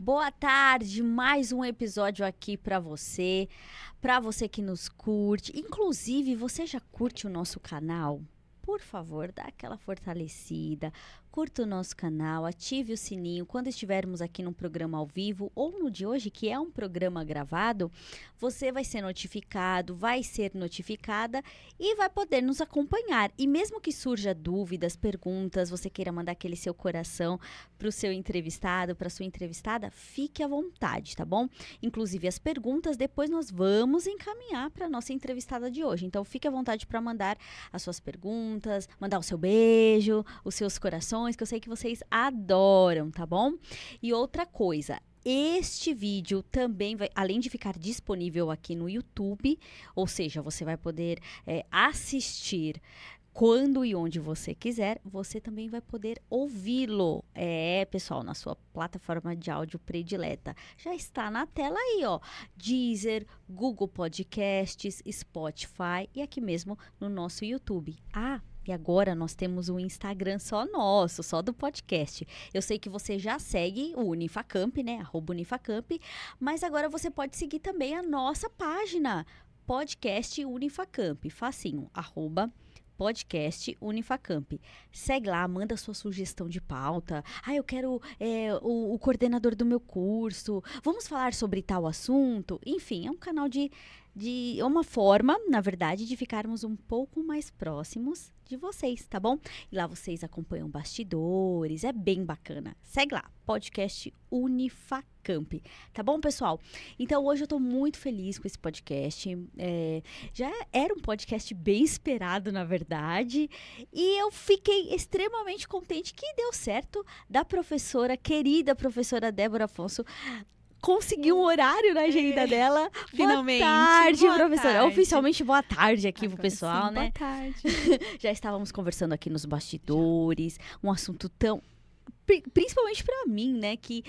Boa tarde, mais um episódio aqui para você que nos curte. Inclusive, você já curte o nosso canal? Por favor, dá aquela fortalecida, curta o nosso canal, ative o sininho. Quando estivermos aqui num programa ao vivo ou no de hoje, que é um programa gravado, você vai ser notificado, vai ser notificada e vai poder nos acompanhar. E mesmo que surja dúvidas, perguntas, você queira mandar aquele seu coração para o seu entrevistado, para a sua entrevistada, fique à vontade, tá bom? Inclusive as perguntas, depois nós vamos encaminhar para a nossa entrevistada de hoje. Então, fique à vontade para mandar as suas perguntas, mandar o seu beijo, os seus corações, que eu sei que vocês adoram, tá bom? E outra coisa, este vídeo também vai, além de ficar disponível aqui no YouTube, ou seja, você vai poder assistir quando e onde você quiser, você também vai poder ouvi-lo. Pessoal, na sua plataforma de áudio predileta. Já está na tela aí, ó. Deezer, Google Podcasts, Spotify e aqui mesmo no nosso YouTube. E agora nós temos um Instagram só nosso, só do podcast. Eu sei que você já segue o Unifacamp, né? @Unifacamp, mas agora você pode seguir também a nossa página, Podcast Unifacamp. Facinho, @Podcast Unifacamp. Segue lá, manda sua sugestão de pauta. Eu quero o coordenador do meu curso. Vamos falar sobre tal assunto. Enfim, é um canal é uma forma, na verdade, de ficarmos um pouco mais próximos de vocês, tá bom? E lá vocês acompanham bastidores, é bem bacana. Segue lá, Podcast Unifacamp, tá bom, pessoal? Então, hoje eu tô muito feliz com esse podcast. Já era um podcast bem esperado, na verdade, e eu fiquei extremamente contente que deu certo da querida professora Débora Afonso, conseguiu um horário na agenda dela. Finalmente. Boa tarde, boa professora. Tarde. Oficialmente, boa tarde aqui pro pessoal, sim, né? Boa tarde. Já estávamos conversando aqui nos bastidores, um assunto tão... Principalmente para mim, né, que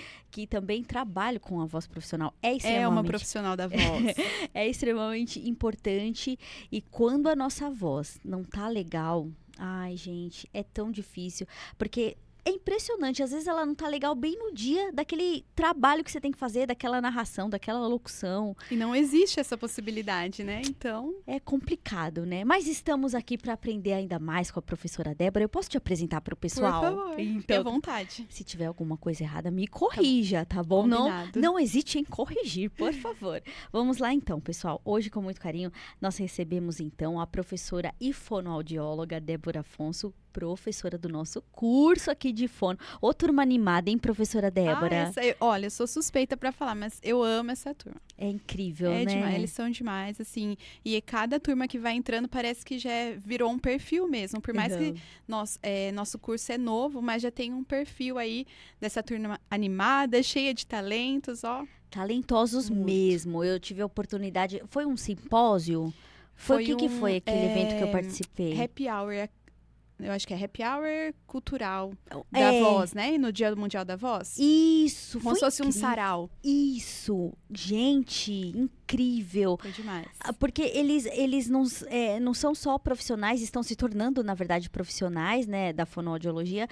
também trabalho com a voz profissional. É uma profissional da voz. É extremamente importante. E quando a nossa voz não tá legal, ai, gente, é tão difícil. Porque... é impressionante, às vezes ela não tá legal bem no dia daquele trabalho que você tem que fazer, daquela narração, daquela locução. E não existe essa possibilidade, né? Então... é complicado, né? Mas estamos aqui para aprender ainda mais com a professora Débora. Eu posso te apresentar para o pessoal? Por favor, fique à vontade. Se tiver alguma coisa errada, me corrija, tá bom? Não hesite em corrigir, por favor. Vamos lá então, pessoal. Hoje, com muito carinho, nós recebemos então a professora e fonoaudióloga Débora Afonso, professora do nosso curso aqui de fono. Ô, turma animada, hein, professora Débora? Olha, eu sou suspeita pra falar, mas eu amo essa turma. É incrível, né? É demais, eles são demais, assim. E cada turma que vai entrando parece que já virou um perfil mesmo. Por mais que nosso curso é novo, mas já tem um perfil aí dessa turma animada, cheia de talentos, ó. Talentosos muito. Mesmo. Eu tive a oportunidade... foi um simpósio? Foi o que foi aquele evento que eu participei? Happy Hour. Eu acho que é Happy Hour cultural da voz, né? No Dia Mundial da Voz. Isso, como se fosse um sarau. Isso, gente, incrível. Foi demais. Porque eles não são só profissionais, estão se tornando, na verdade, profissionais, né, da fonoaudiologia,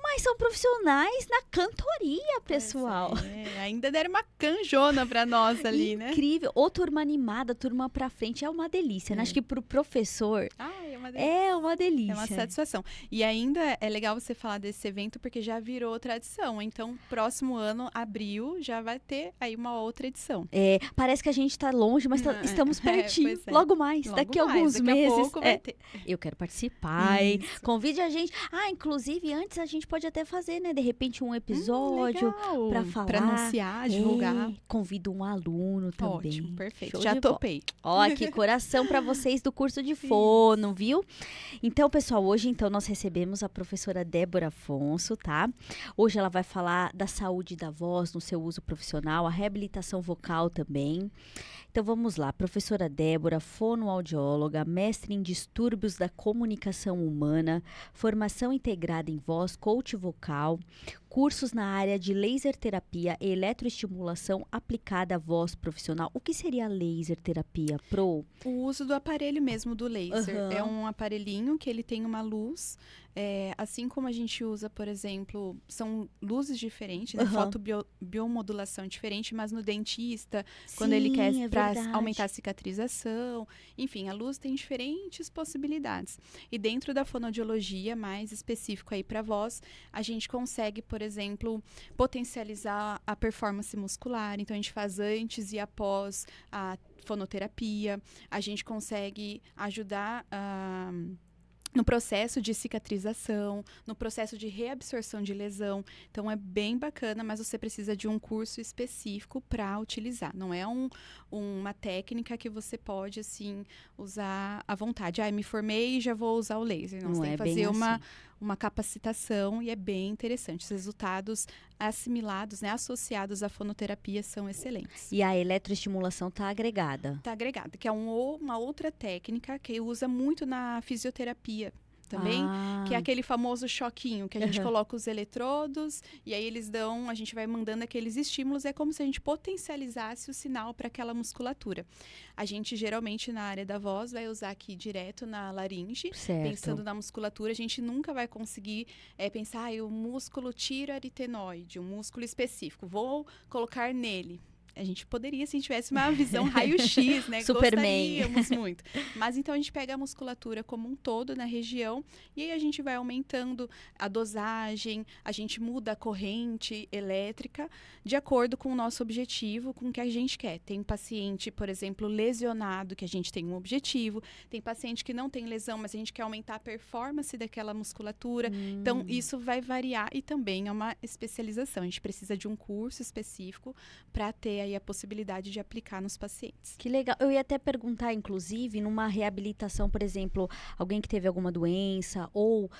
mas são profissionais na cantoria, pessoal. Ainda deram uma canjona pra nós ali, né? Incrível. Ou turma animada, turma pra frente, é uma delícia, né? Acho que pro professor é uma delícia. É uma delícia. É uma satisfação. E ainda é legal você falar desse evento porque já virou tradição. Então, próximo ano, abril, já vai ter aí uma outra edição. Parece que a gente tá longe, mas estamos pertinho. Logo mais, daqui a alguns meses. A pouco vai ter. Eu quero participar, hein? Convide a gente. Inclusive, antes a gente pode até fazer, né? De repente, um episódio pra falar. Pra anunciar, divulgar. Convido um aluno também. Ótimo, perfeito. Show já topei. Ó, que coração pra vocês do curso de fono, viu? Então, pessoal, hoje nós recebemos a professora Débora Afonso, tá? Hoje ela vai falar da saúde da voz no seu uso profissional, a reabilitação vocal também. Então, vamos lá. Professora Débora, fonoaudióloga, mestre em distúrbios da comunicação humana, formação integrada em voz, coach vocal, cursos na área de laser terapia e eletroestimulação aplicada à voz profissional. O que seria laser terapia, Pro? O uso do aparelho mesmo, do laser. É um aparelhinho que ele tem uma luz Assim como a gente usa, por exemplo, são luzes diferentes, né? Fotobiomodulação diferente, mas no dentista, quando ele quer para aumentar a cicatrização, enfim, a luz tem diferentes possibilidades. E dentro da fonoaudiologia, mais específico aí para voz, a gente consegue, por exemplo, potencializar a performance muscular. Então, a gente faz antes e após a fonoterapia, a gente consegue ajudar no processo de cicatrização, no processo de reabsorção de lesão. Então, é bem bacana, mas você precisa de um curso específico para utilizar. Não é uma técnica que você pode, assim, usar à vontade. Me formei e já vou usar o laser. Não, você tem que fazer uma capacitação e é bem interessante. Os resultados assimilados, né, associados à fonoterapia são excelentes. E a eletroestimulação está agregada? Está agregada, que é uma outra técnica que usa muito na fisioterapia também, que é aquele famoso choquinho, que a gente coloca os eletrodos e aí a gente vai mandando aqueles estímulos, é como se a gente potencializasse o sinal para aquela musculatura. A gente geralmente na área da voz vai usar aqui direto na laringe, pensando na musculatura, a gente nunca vai conseguir pensar, o músculo tiroaritenoide, um músculo específico, vou colocar nele. A gente poderia, se a gente tivesse uma visão raio-x, né? Gostaríamos muito. Mas então a gente pega a musculatura como um todo na região e aí a gente vai aumentando a dosagem, a gente muda a corrente elétrica de acordo com o nosso objetivo, com o que a gente quer. Tem paciente, por exemplo, lesionado, que a gente tem um objetivo. Tem paciente que não tem lesão, mas a gente quer aumentar a performance daquela musculatura. Então, isso vai variar e também é uma especialização. A gente precisa de um curso específico para ter aí a possibilidade de aplicar nos pacientes. Que legal. Eu ia até perguntar, inclusive, numa reabilitação, por exemplo, alguém que teve alguma doença ou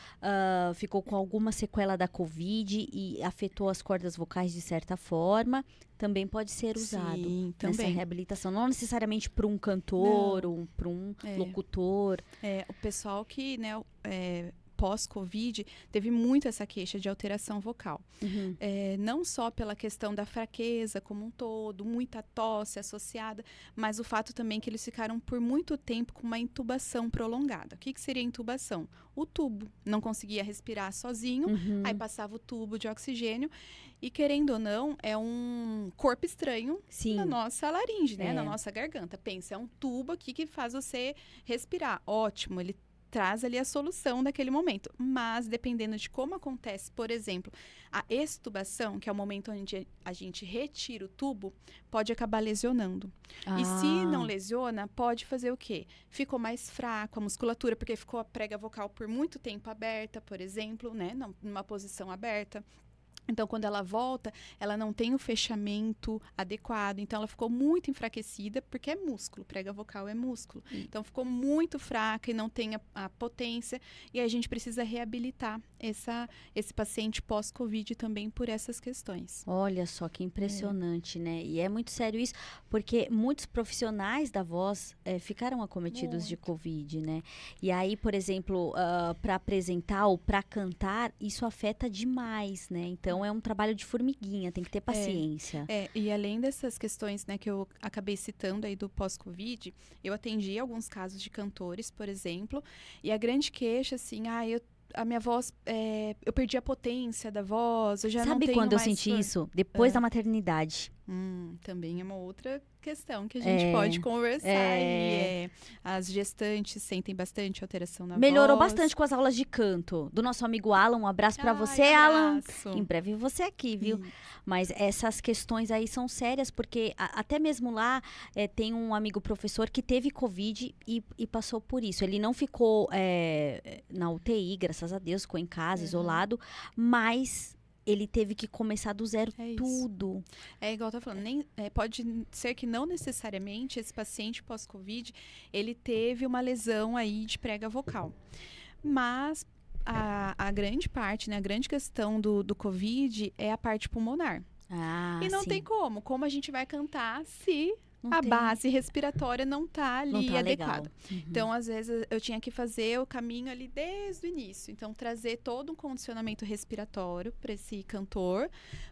ficou com alguma sequela da Covid e afetou as cordas vocais de certa forma, também pode ser usado nessa reabilitação. Não necessariamente para um cantor ou para um locutor. O pessoal que, né, pós-Covid, teve muito essa queixa de alteração vocal. Não só pela questão da fraqueza como um todo, muita tosse associada, mas o fato também que eles ficaram por muito tempo com uma intubação prolongada. O que seria intubação? O tubo. Não conseguia respirar sozinho, aí passava o tubo de oxigênio e, querendo ou não, é um corpo estranho na nossa laringe, né? Na nossa garganta. Pensa, é um tubo aqui que faz você respirar. Ótimo, ele traz ali a solução daquele momento. Mas, dependendo de como acontece, por exemplo, a extubação, que é o momento onde a gente retira o tubo, pode acabar lesionando. E se não lesiona, pode fazer o quê? Ficou mais fraco a musculatura, porque ficou a prega vocal por muito tempo aberta, por exemplo, né? Numa posição aberta. Então, quando ela volta, ela não tem o fechamento adequado. Então, ela ficou muito enfraquecida, porque é músculo. Prega vocal é músculo. Então, ficou muito fraca e não tem a potência. E a gente precisa reabilitar esse paciente pós-Covid também por essas questões. Olha só que impressionante, né? E é muito sério isso, porque muitos profissionais da voz ficaram acometidos de Covid, né? E aí, por exemplo, para apresentar ou para cantar, isso afeta demais, né? Então, é um trabalho de formiguinha, tem que ter paciência. E além dessas questões, né, que eu acabei citando aí do pós-Covid, eu atendi alguns casos de cantores, por exemplo, e a grande queixa, assim, a minha voz, eu perdi a potência da voz, eu já não tenho mais... Sabe quando eu senti isso? Depois da maternidade. Também é uma outra questão que a gente pode conversar. As gestantes sentem bastante alteração na voz. Melhorou bastante com as aulas de canto do nosso amigo Alan. Um abraço pra você, Alan. Em breve você aqui, viu? Mas essas questões aí são sérias, porque até mesmo lá tem um amigo professor que teve Covid e passou por isso. Ele não ficou na UTI, graças a Deus, ficou em casa, isolado, mas... ele teve que começar do zero tudo. É igual eu tô falando, pode ser que não necessariamente esse paciente pós-Covid, ele teve uma lesão aí de prega vocal. Mas a grande parte, né, a grande questão do Covid é a parte pulmonar. E não tem como a gente vai cantar se... base respiratória não tá ali adequada. Então, às vezes, eu tinha que fazer o caminho ali desde o início. Então, trazer todo um condicionamento respiratório para esse cantor,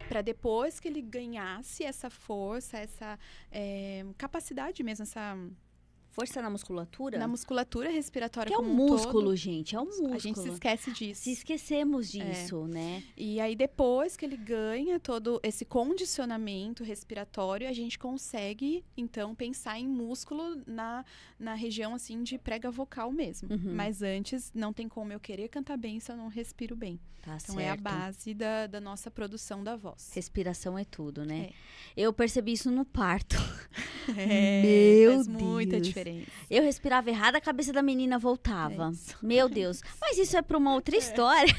para depois que ele ganhasse essa força, essa capacidade mesmo, Força na musculatura? Na musculatura respiratória que é como um músculo, gente, é um músculo. A gente se esquece disso. Se esquecemos disso, né? E aí, depois que ele ganha todo esse condicionamento respiratório, a gente consegue, então, pensar em músculo na região, assim, de prega vocal mesmo. Mas antes, não tem como eu querer cantar bem se eu não respiro bem. Tá então, certo. é a base da nossa produção da voz. Respiração é tudo, né? É. Eu percebi isso no parto. Meu faz muita diferença. Eu respirava errado, a cabeça da menina voltava. Meu Deus. Mas isso é para uma outra história.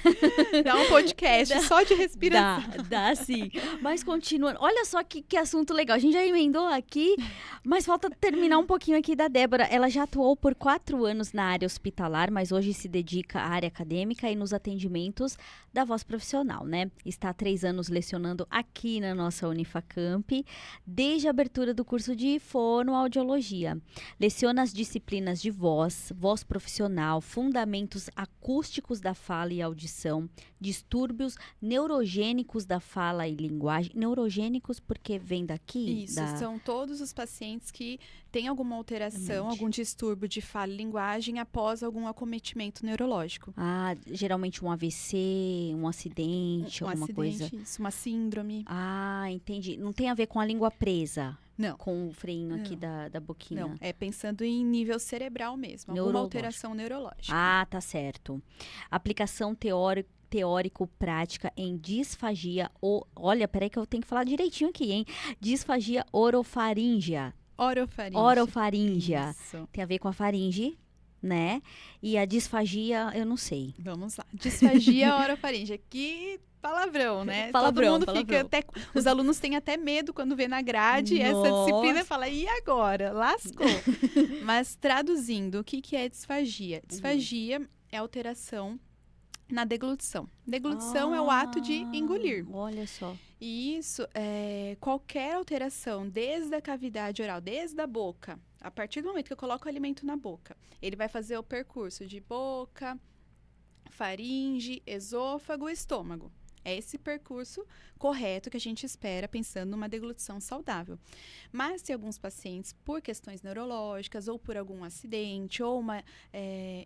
Dá um podcast só de respiração. Dá sim. Mas continuando. Olha só que assunto legal. A gente já emendou aqui, mas falta terminar um pouquinho aqui da Débora. Ela já atuou por 4 anos na área hospitalar, mas hoje se dedica à área acadêmica e nos atendimentos da voz profissional, né? Está há 3 anos lecionando aqui na nossa Unifacamp, desde a abertura do curso de fonoaudiologia. Leciona as disciplinas de voz, voz profissional, fundamentos acústicos da fala e audição, distúrbios neurogênicos da fala e linguagem. Neurogênicos porque vem daqui? Isso, são todos os pacientes que têm alguma alteração, algum distúrbio de fala e linguagem após algum acometimento neurológico. Ah, geralmente um AVC, um acidente, alguma coisa. Isso, uma síndrome. Ah, entendi. Não tem a ver com a língua presa? Não. Com o freinho aqui da boquinha? Não, é pensando em nível cerebral mesmo, alguma alteração neurológica. Ah, tá certo. Aplicação teórico-prática em disfagia, olha, peraí que eu tenho que falar direitinho aqui, hein? Disfagia orofaríngea. Orofaríngea. Isso. Tem a ver com a faringe, né? E a disfagia, eu não sei. Vamos lá. Disfagia orofaríngea. Que palavrão, né? Palavrão, todo mundo fica até... Os alunos têm até medo quando vê na grade essa disciplina e fala, e agora? Lascou. Mas traduzindo, o que é disfagia? Disfagia é alteração na deglutição. Deglutição é o ato de engolir. Olha só. E isso, qualquer alteração, desde a cavidade oral, desde a boca, a partir do momento que eu coloco o alimento na boca, ele vai fazer o percurso de boca, faringe, esôfago, estômago. É esse percurso correto que a gente espera pensando numa deglutição saudável. Mas tem alguns pacientes, por questões neurológicas ou por algum acidente ou uma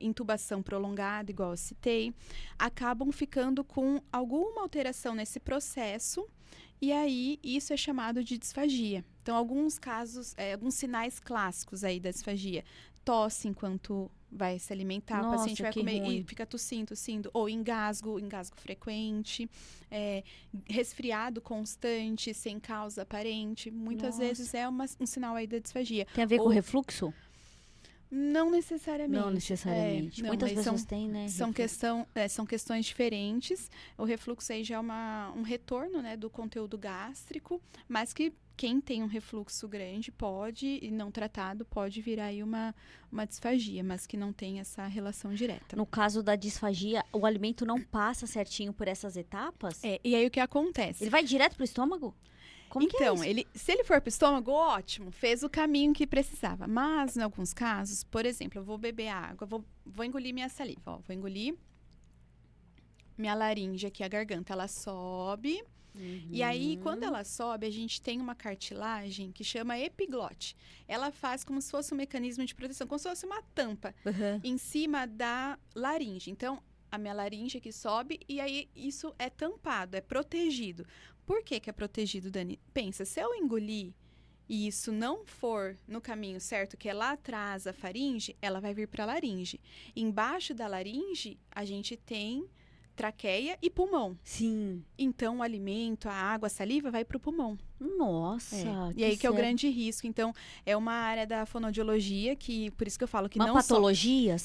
intubação prolongada, igual eu citei, acabam ficando com alguma alteração nesse processo e aí isso é chamado de disfagia. Então, alguns casos, alguns sinais clássicos aí da disfagia. Tosse enquanto vai se alimentar, Nossa, o paciente vai comer ruim. e fica tossindo, ou engasgo frequente, resfriado constante, sem causa aparente. Muitas vezes é um sinal aí da disfagia. Tem a ver com refluxo? Não necessariamente. Não necessariamente. Muitas pessoas têm, né? São questões diferentes. O refluxo aí já é um retorno, né, do conteúdo gástrico, mas que quem tem um refluxo grande pode, e não tratado, pode virar aí uma disfagia, mas que não tem essa relação direta. No caso da disfagia, o alimento não passa certinho por essas etapas? E aí o que acontece? Ele vai direto pro estômago? Como que é isso? Se ele for pro estômago, ótimo, fez o caminho que precisava. Mas, em alguns casos, por exemplo, eu vou beber água, vou engolir minha saliva, vou engolir minha laringe aqui, a garganta, ela sobe. E aí, quando ela sobe, a gente tem uma cartilagem que chama epiglote. Ela faz como se fosse um mecanismo de proteção, como se fosse uma tampa em cima da laringe. Então, a minha laringe aqui sobe e aí isso é tampado, é protegido. Por que é protegido, Dani? Pensa, se eu engolir e isso não for no caminho certo, que é lá atrás a faringe, ela vai vir para a laringe. Embaixo da laringe, a gente tem traqueia e pulmão. Sim. Então, o alimento, a água, a saliva vai para o pulmão. Nossa, E aí que é o grande risco. Então, é uma área da fonoaudiologia que, por isso que eu falo que uma não patologia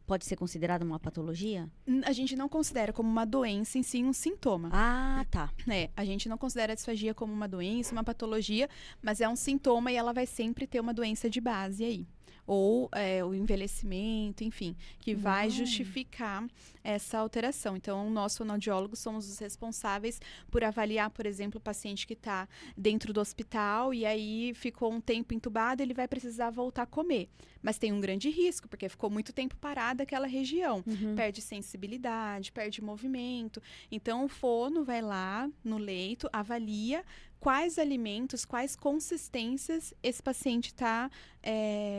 pode ser considerada uma patologia? A gente não considera como uma doença em si um sintoma. Ah, tá. A gente não considera a disfagia como uma doença, uma patologia, mas é um sintoma e ela vai sempre ter uma doença de base aí. Ou o envelhecimento, enfim, que vai justificar essa alteração. Então, nós fonoaudiólogos somos os responsáveis por avaliar, por exemplo, o paciente que está dentro do hospital e aí ficou um tempo entubado, ele vai precisar voltar a comer. Mas tem um grande risco, porque ficou muito tempo parada aquela região. Perde sensibilidade, perde movimento. Então, o fono vai lá no leito, avalia quais alimentos, quais consistências esse paciente está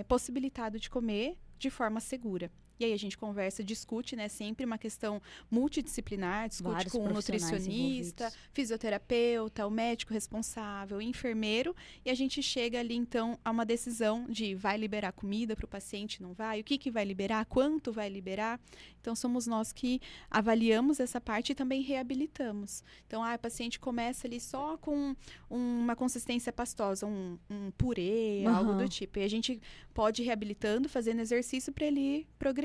possibilitado de comer de forma segura. E aí a gente conversa, discute, né? Sempre uma questão multidisciplinar, discute Vários com o profissionais nutricionista, envolvidos. fisioterapeuta, o médico responsável, o enfermeiro, e a gente chega ali, então, a uma decisão de vai liberar comida para o paciente, não vai? O que vai liberar? Quanto vai liberar? Então, somos nós que avaliamos essa parte e também reabilitamos. Então, o paciente começa ali só com uma consistência pastosa, um purê, algo do tipo. E a gente pode ir reabilitando, fazendo exercício para ele ir progredindo.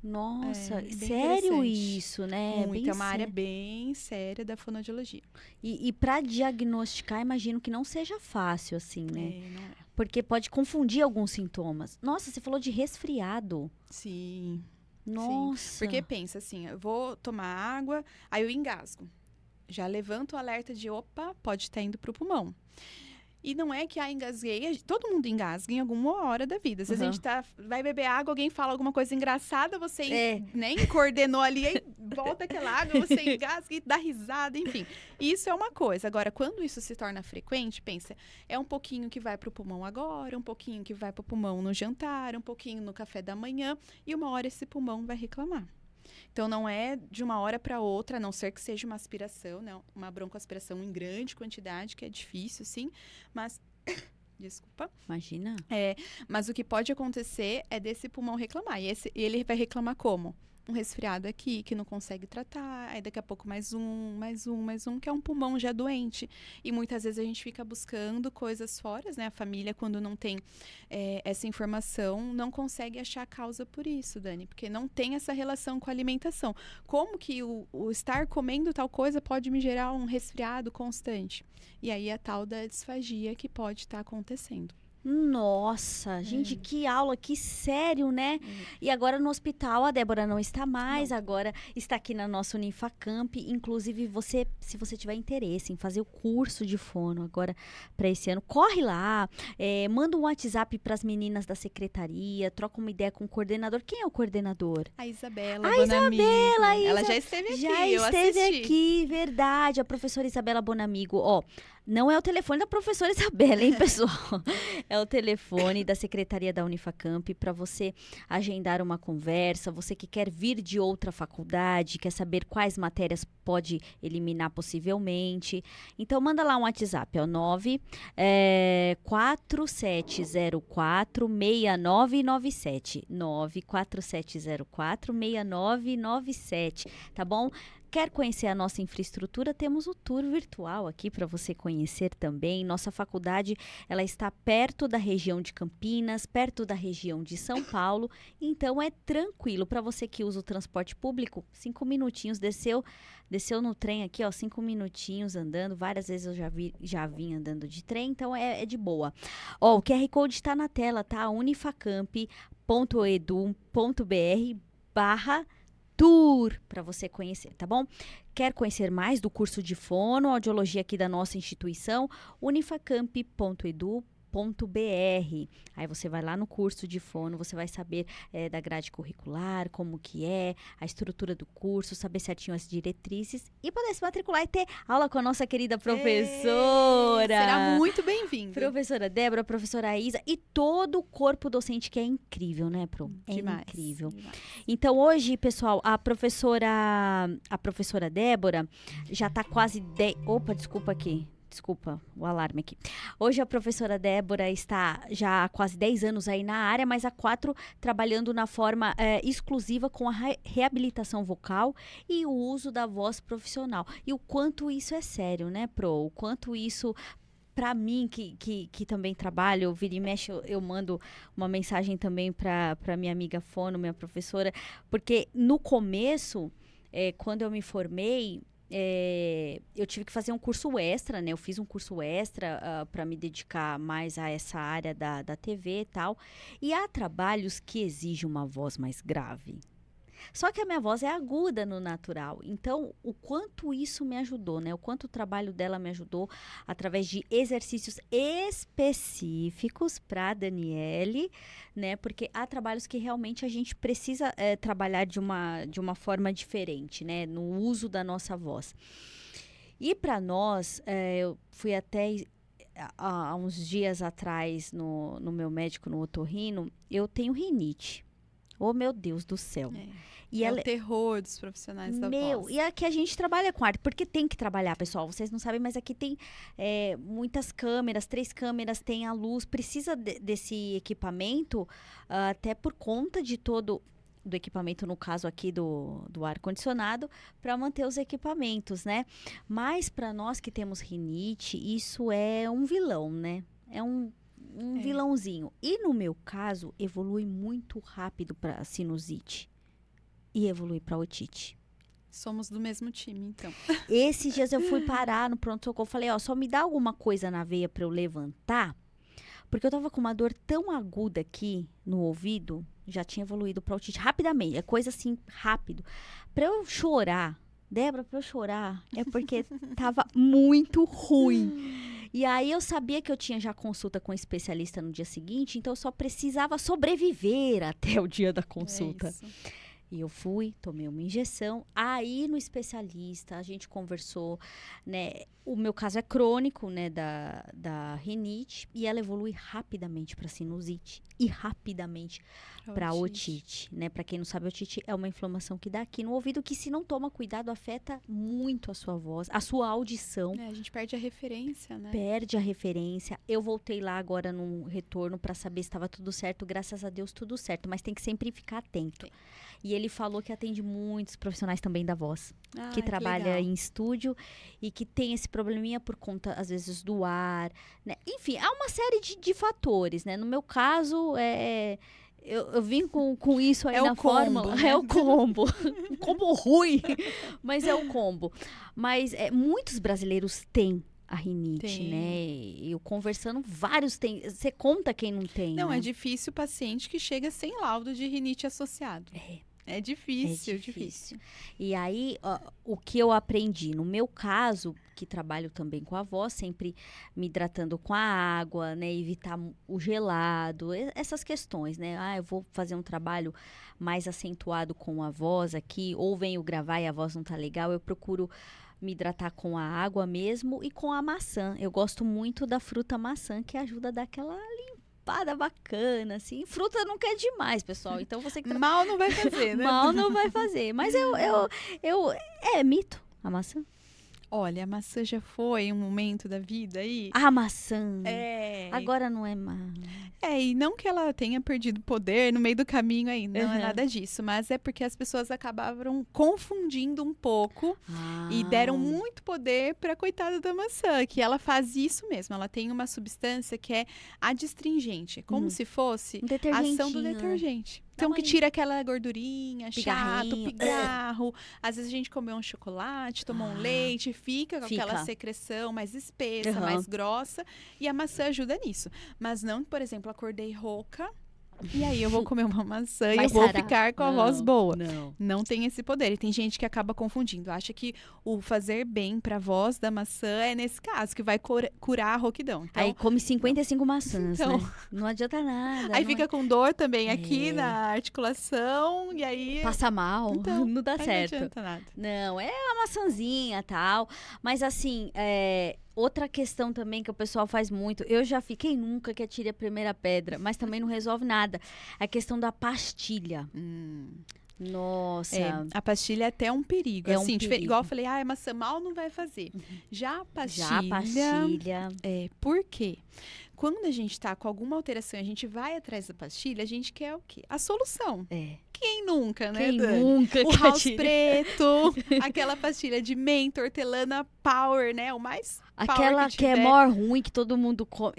Nossa, bem sério interessante. isso, né? Muito, Bem é uma área sério. bem séria da fonoaudiologia. E para diagnosticar, imagino que não seja fácil, assim, né? Não é. Porque pode confundir alguns sintomas. Nossa, você falou de resfriado. Sim. Nossa. Sim. Porque pensa assim, eu vou tomar água, aí eu engasgo. Já levanto o alerta de, opa, pode estar indo para o pulmão. E não é que engasguei, todo mundo engasga em alguma hora da vida. Às vezes a gente vai beber água, alguém fala alguma coisa engraçada, você nem coordenou ali, aí volta aquela água, você engasga e dá risada, enfim. Isso é uma coisa. Agora, quando isso se torna frequente, pensa, é um pouquinho que vai pro pulmão agora, um pouquinho que vai pro pulmão no jantar, um pouquinho no café da manhã, e uma hora esse pulmão vai reclamar. Então, não é de uma hora para outra, a não ser que seja uma aspiração, né? Uma broncoaspiração em grande quantidade, que é difícil, sim, mas... Desculpa. Imagina. Mas o que pode acontecer é desse pulmão reclamar. E ele vai reclamar como? Um resfriado aqui, que não consegue tratar, aí daqui a pouco mais um, que é um pulmão já doente. E muitas vezes a gente fica buscando coisas fora, né? A família, quando não tem essa informação, não consegue achar a causa por isso, Dani, porque não tem essa relação com a alimentação. Como que o estar comendo tal coisa pode me gerar um resfriado constante? E aí a tal da disfagia que pode estar acontecendo. Nossa, gente, que aula, que sério, né? E agora no hospital a Débora não está mais, agora está aqui na nossa Unifacamp. Inclusive, se você tiver interesse em fazer o curso de fono agora para esse ano, corre lá, manda um WhatsApp para as meninas da secretaria, troca uma ideia com o coordenador. Quem é o coordenador? A Isabela Bonamigo. Ela já esteve aqui, eu assisti. Aqui, verdade, a professora Isabela Bonamigo. Ó, não é o telefone da professora Isabela, hein, pessoal? É o telefone da Secretaria da Unifacamp para você agendar uma conversa. Você que quer vir de outra faculdade, quer saber quais matérias pode eliminar possivelmente. Então, manda lá um WhatsApp, é o 94704-6997. 94704-6997, tá bom? Quer conhecer a nossa infraestrutura? Temos o tour virtual aqui para você conhecer também. Nossa faculdade, ela está perto da região de Campinas, perto da região de São Paulo, então é tranquilo para você que usa o transporte público. 5 minutinhos, desceu no trem aqui, ó, 5 minutinhos andando. Várias vezes eu já vim andando de trem, então é de boa. Ó, o QR Code está na tela, tá? unifacamp.edu.br/tour para você conhecer, tá bom? Quer conhecer mais do curso de fonoaudiologia aqui da nossa instituição? unifacamp.edu.br. Aí você vai lá no curso de fono, você vai saber da grade curricular, como que é, a estrutura do curso, saber certinho as diretrizes e poder se matricular e ter aula com a nossa querida professora. Será muito bem-vindo. Professora Débora, professora Isa e todo o corpo docente que é incrível, né, Pro? Demais, incrível. Demais. Então, hoje, pessoal, a professora Débora já está quase... Opa, desculpa aqui. Desculpa, o alarme aqui. Hoje a professora Débora está já há quase 10 anos aí na área, mas há 4 trabalhando na forma exclusiva com a reabilitação vocal e o uso da voz profissional. E o quanto isso é sério, né, Pro? O quanto isso... Para mim, que também trabalho, vira e mexe, eu mando uma mensagem também para minha amiga Fono, minha professora, porque no começo, quando eu me formei, eu tive que fazer um curso extra, né? Eu fiz um curso extra para me dedicar mais a essa área da TV e tal. E há trabalhos que exigem uma voz mais grave. Só que a minha voz é aguda no natural. Então, o quanto isso me ajudou, né? O quanto o trabalho dela me ajudou através de exercícios específicos para a Daniele, né? Porque há trabalhos que realmente a gente precisa trabalhar de uma forma diferente, né? No uso da nossa voz. E para nós, eu fui até há uns dias atrás no meu médico, no otorrino, eu tenho rinite. Oh, meu Deus do céu. E o terror dos profissionais da voz. E aqui a gente trabalha com arte, porque tem que trabalhar, pessoal. Vocês não sabem, mas aqui tem muitas câmeras, 3 câmeras, tem a luz. Precisa desse equipamento, até por conta de todo do equipamento, no caso aqui do ar-condicionado, para manter os equipamentos, né? Mas para nós que temos rinite, isso é um vilão, né? É um vilãozinho. E no meu caso, evolui muito rápido para sinusite e evolui para otite. Somos do mesmo time, então. Esses dias eu fui parar no pronto-socorro, falei, só me dá alguma coisa na veia para eu levantar, porque eu tava com uma dor tão aguda aqui no ouvido, já tinha evoluído para otite rapidamente, é coisa assim, rápido. Para eu chorar, Débora, para eu chorar, é porque tava muito ruim. E aí eu sabia que eu tinha já consulta com um especialista no dia seguinte, então eu só precisava sobreviver até o dia da consulta. E eu fui, tomei uma injeção, aí no especialista, a gente conversou, né? O meu caso é crônico, né, da rinite, e ela evolui rapidamente para sinusite e rapidamente para otite, né? Para quem não sabe, otite é uma inflamação que dá aqui no ouvido, que se não toma cuidado, afeta muito a sua voz, a sua audição. A gente perde a referência, né? Perde a referência. Eu voltei lá agora num retorno para saber se estava tudo certo, graças a Deus tudo certo, mas tem que sempre ficar atento. E ele falou que atende muitos profissionais também da voz, que trabalha em estúdio e que tem esse probleminha por conta, às vezes, do ar, né? Enfim, há uma série de fatores, né? No meu caso, eu vim com isso aí na fórmula. Né? É o combo. Um combo ruim, mas é o combo. Mas muitos brasileiros têm a rinite, né? Eu conversando, vários tem. Você conta quem não tem, Não, né? é difícil o paciente que chega sem laudo de rinite associado. É difícil. E aí, o que eu aprendi? No meu caso, que trabalho também com a voz, sempre me hidratando com a água, né? Evitar o gelado, essas questões, né? Eu vou fazer um trabalho mais acentuado com a voz aqui, ou venho gravar e a voz não tá legal, eu procuro me hidratar com a água mesmo e com a maçã. Eu gosto muito da fruta maçã, que ajuda a dar aquela limpada bacana, assim. Fruta não quer demais, pessoal. Então você que mal não vai fazer, né? Mal não vai fazer. Mas é mito a maçã. Olha, a maçã já foi um momento da vida aí. A maçã. Agora não é mais. E não que ela tenha perdido poder no meio do caminho aí, não é nada disso. Mas é porque as pessoas acabaram confundindo um pouco e deram muito poder pra coitada da maçã, que ela faz isso mesmo. Ela tem uma substância que é adstringente, como se fosse a ação do detergente. Então, que tira aquela gordurinha, chato, pigarro. Às vezes a gente comeu um chocolate, tomou um leite, fica com aquela secreção mais espessa, mais grossa. E a maçã ajuda nisso. Mas não, por exemplo, acordei rouca. E aí eu vou comer uma maçã e eu vou ficar com a voz boa. Não tem esse poder. E tem gente que acaba confundindo. Acha que o fazer bem pra voz da maçã é nesse caso, que vai curar a rouquidão. Então, aí come 55 maçãs, né? Não adianta nada. Aí fica com dor também aqui na articulação. E aí... passa mal. Então, não dá certo. Não adianta nada. Não, é a maçãzinha e tal. Mas assim, outra questão também que o pessoal faz muito, eu já fiquei nunca que atire a primeira pedra, mas também não resolve nada. A questão da pastilha. Nossa. A pastilha é até um perigo. É assim, um perigo. Igual eu falei, a maçã mal não vai fazer. Já a pastilha. Por quê? Quando a gente tá com alguma alteração, a gente vai atrás da pastilha, a gente quer o quê? A solução. Quem nunca, né, Quem Dani? nunca? O house preto, aquela pastilha de menta, hortelã, power, né? O mais aquela que é maior ruim, que todo mundo come.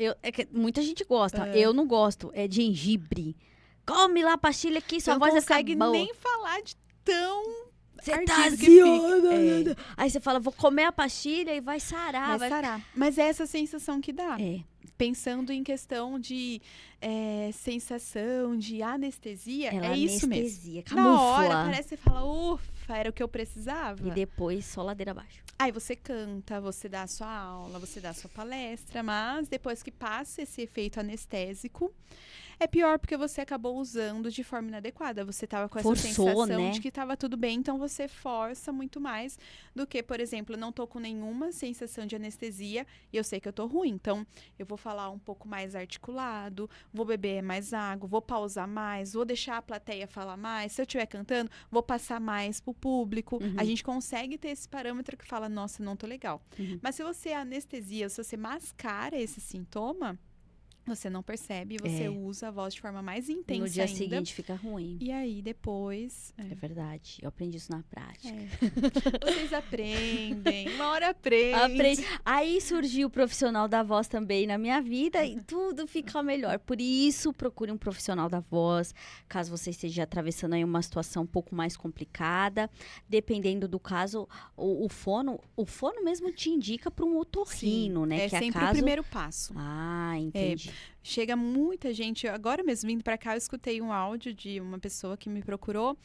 Muita gente gosta. Eu não gosto. É de gengibre. Come lá a pastilha aqui, sua voz vai ficar boa. Não consegue nem falar de tão... Você tá ansiosa. Aí você fala, vou comer a pastilha e vai sarar. Vai sarar. Mas é essa sensação que dá. Pensando em questão de sensação, de anestesia, isso mesmo. Anestesia, camufla. Na hora, parece que você fala, ufa, era o que eu precisava. E depois, só ladeira abaixo. Aí você canta, você dá a sua aula, você dá a sua palestra, mas depois que passa esse efeito anestésico, É pior porque você acabou usando de forma inadequada. Você tava com essa Forçou, sensação né? de que tava tudo bem, então você força muito mais do que, por exemplo, não tô com nenhuma sensação de anestesia e eu sei que eu tô ruim. Então, eu vou falar um pouco mais articulado, vou beber mais água, vou pausar mais, vou deixar a plateia falar mais. Se eu estiver cantando, vou passar mais pro público. A gente consegue ter esse parâmetro que fala, nossa, não tô legal. Mas se você anestesia, se você mascara esse sintoma, você não percebe, você usa a voz de forma mais intensa No dia ainda. seguinte fica ruim. E aí, depois... É verdade. Eu aprendi isso na prática. Vocês aprendem. Uma hora aprende. Aí surgiu o profissional da voz também na minha vida e tudo fica melhor. Por isso, procure um profissional da voz, caso você esteja atravessando aí uma situação um pouco mais complicada. Dependendo do caso, o fono mesmo te indica para um otorrino, né? É que sempre caso... o primeiro passo. Ah, entendi. Chega muita gente, agora mesmo vindo para cá, eu escutei um áudio de uma pessoa que me procurou.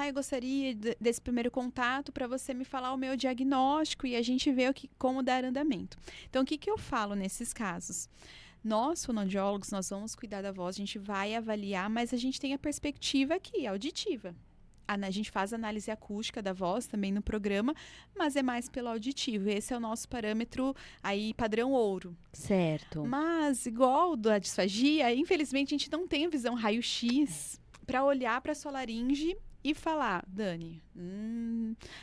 Eu gostaria desse primeiro contato para você me falar o meu diagnóstico e a gente vê como dar andamento. Então, o que eu falo nesses casos? Nós, fonoaudiólogos, nós vamos cuidar da voz, a gente vai avaliar, mas a gente tem a perspectiva aqui, auditiva. A gente faz análise acústica da voz também no programa, mas é mais pelo auditivo. Esse é o nosso parâmetro aí, padrão ouro. Certo. Mas, igual da disfagia, infelizmente a gente não tem a visão raio-x para olhar para a sua laringe e falar, Dani,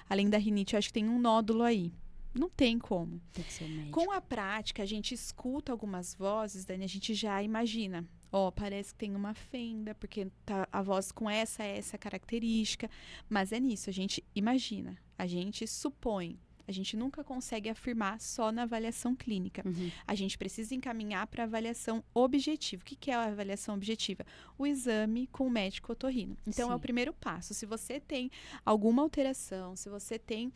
além da rinite, eu acho que tem um nódulo aí. Não tem como. Tem que ser médico. Com a prática, a gente escuta algumas vozes, Dani, a gente já imagina. Parece que tem uma fenda, porque tá a voz com essa característica. Mas é nisso, a gente imagina, a gente supõe. A gente nunca consegue afirmar só na avaliação clínica. A gente precisa encaminhar para a avaliação objetiva. O que é a avaliação objetiva? O exame com o médico otorrino. Então, é o primeiro passo. Se você tem alguma alteração, se você tem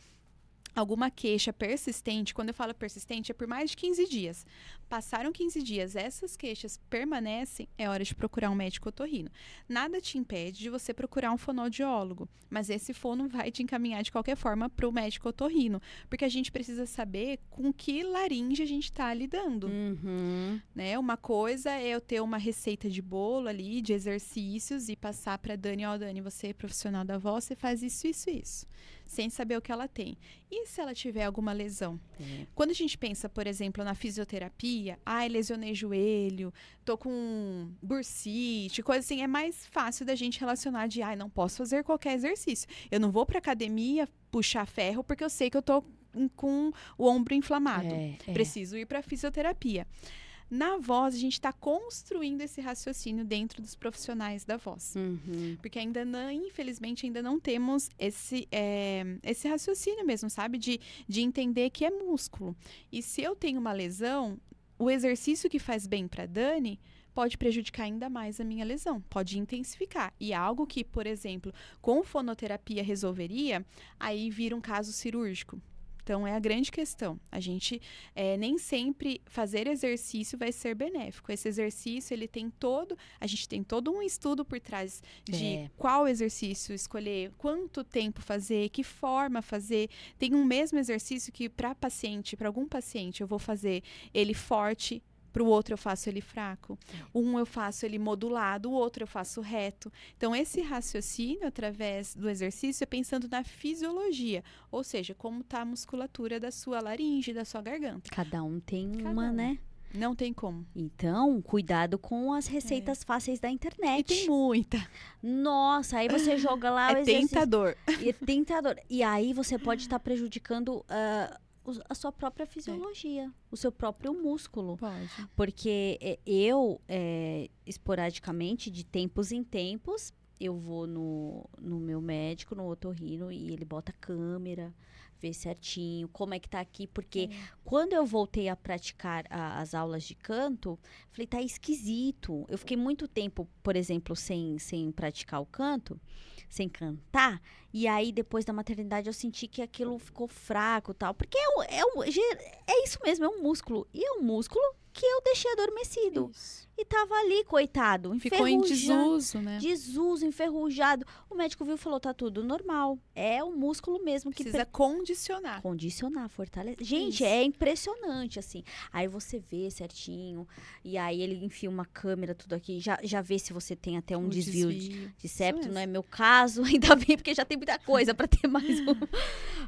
alguma queixa persistente, quando eu falo persistente, é por mais de 15 dias. Passaram 15 dias, essas queixas permanecem, é hora de procurar um médico otorrino. Nada te impede de você procurar um fonoaudiólogo, mas esse fono vai te encaminhar de qualquer forma para o médico otorrino, porque a gente precisa saber com que laringe a gente está lidando. Né? Uma coisa é eu ter uma receita de bolo ali, de exercícios, e passar para Dani, Dani, você é profissional da voz, você faz isso, isso, isso. Sem saber o que ela tem. E se ela tiver alguma lesão? Quando a gente pensa, por exemplo, na fisioterapia, lesionei joelho, tô com bursite, coisa assim, é mais fácil da gente relacionar de, não posso fazer qualquer exercício. Eu não vou pra academia puxar ferro porque eu sei que eu tô com o ombro inflamado. Preciso ir pra fisioterapia. Na voz, a gente está construindo esse raciocínio dentro dos profissionais da voz. Porque infelizmente, ainda não temos esse raciocínio mesmo, sabe? De entender que é músculo. E se eu tenho uma lesão, o exercício que faz bem para Dani pode prejudicar ainda mais a minha lesão, pode intensificar. E algo que, por exemplo, com fonoterapia resolveria, aí vira um caso cirúrgico. Então, é a grande questão. A gente nem sempre fazer exercício vai ser benéfico. Esse exercício, a gente tem todo um estudo por trás de qual exercício escolher, quanto tempo fazer, que forma fazer. Tem um mesmo exercício que para algum paciente, eu vou fazer ele forte, para o outro eu faço ele fraco. Um eu faço ele modulado, o outro eu faço reto. Então, esse raciocínio, através do exercício, é pensando na fisiologia. Ou seja, como está a musculatura da sua laringe, da sua garganta. Cada um tem uma, né? Não tem como. Então, cuidado com as receitas fáceis da internet. E tem muita. Nossa, aí você joga lá o exercício. Tentador. É tentador. E aí você pode estar prejudicando a sua própria fisiologia, o seu próprio músculo. Pode. Porque eu, esporadicamente, de tempos em tempos, eu vou no meu médico, no otorrino, e ele bota a câmera, vê certinho como é que tá aqui. Porque quando eu voltei a praticar as aulas de canto, falei, tá esquisito. Eu fiquei muito tempo, por exemplo, sem praticar o canto, sem cantar, e aí depois da maternidade eu senti que aquilo ficou fraco e tal, porque é isso mesmo, é um músculo, e é um músculo que eu deixei adormecido. Isso. e tava ali, coitado, Ficou em enferrujado. desuso, né? Desuso, enferrujado. O médico viu e falou, tá tudo normal. É o músculo mesmo que Precisa condicionar. condicionar, fortalecer. Gente, Isso. é impressionante, assim. Aí você vê certinho, e aí ele enfia uma câmera, tudo aqui, já vê se você tem até um O desvio desvio. de septo. Isso Não é mesmo. meu caso, ainda bem, porque já tem muita coisa pra ter mais um.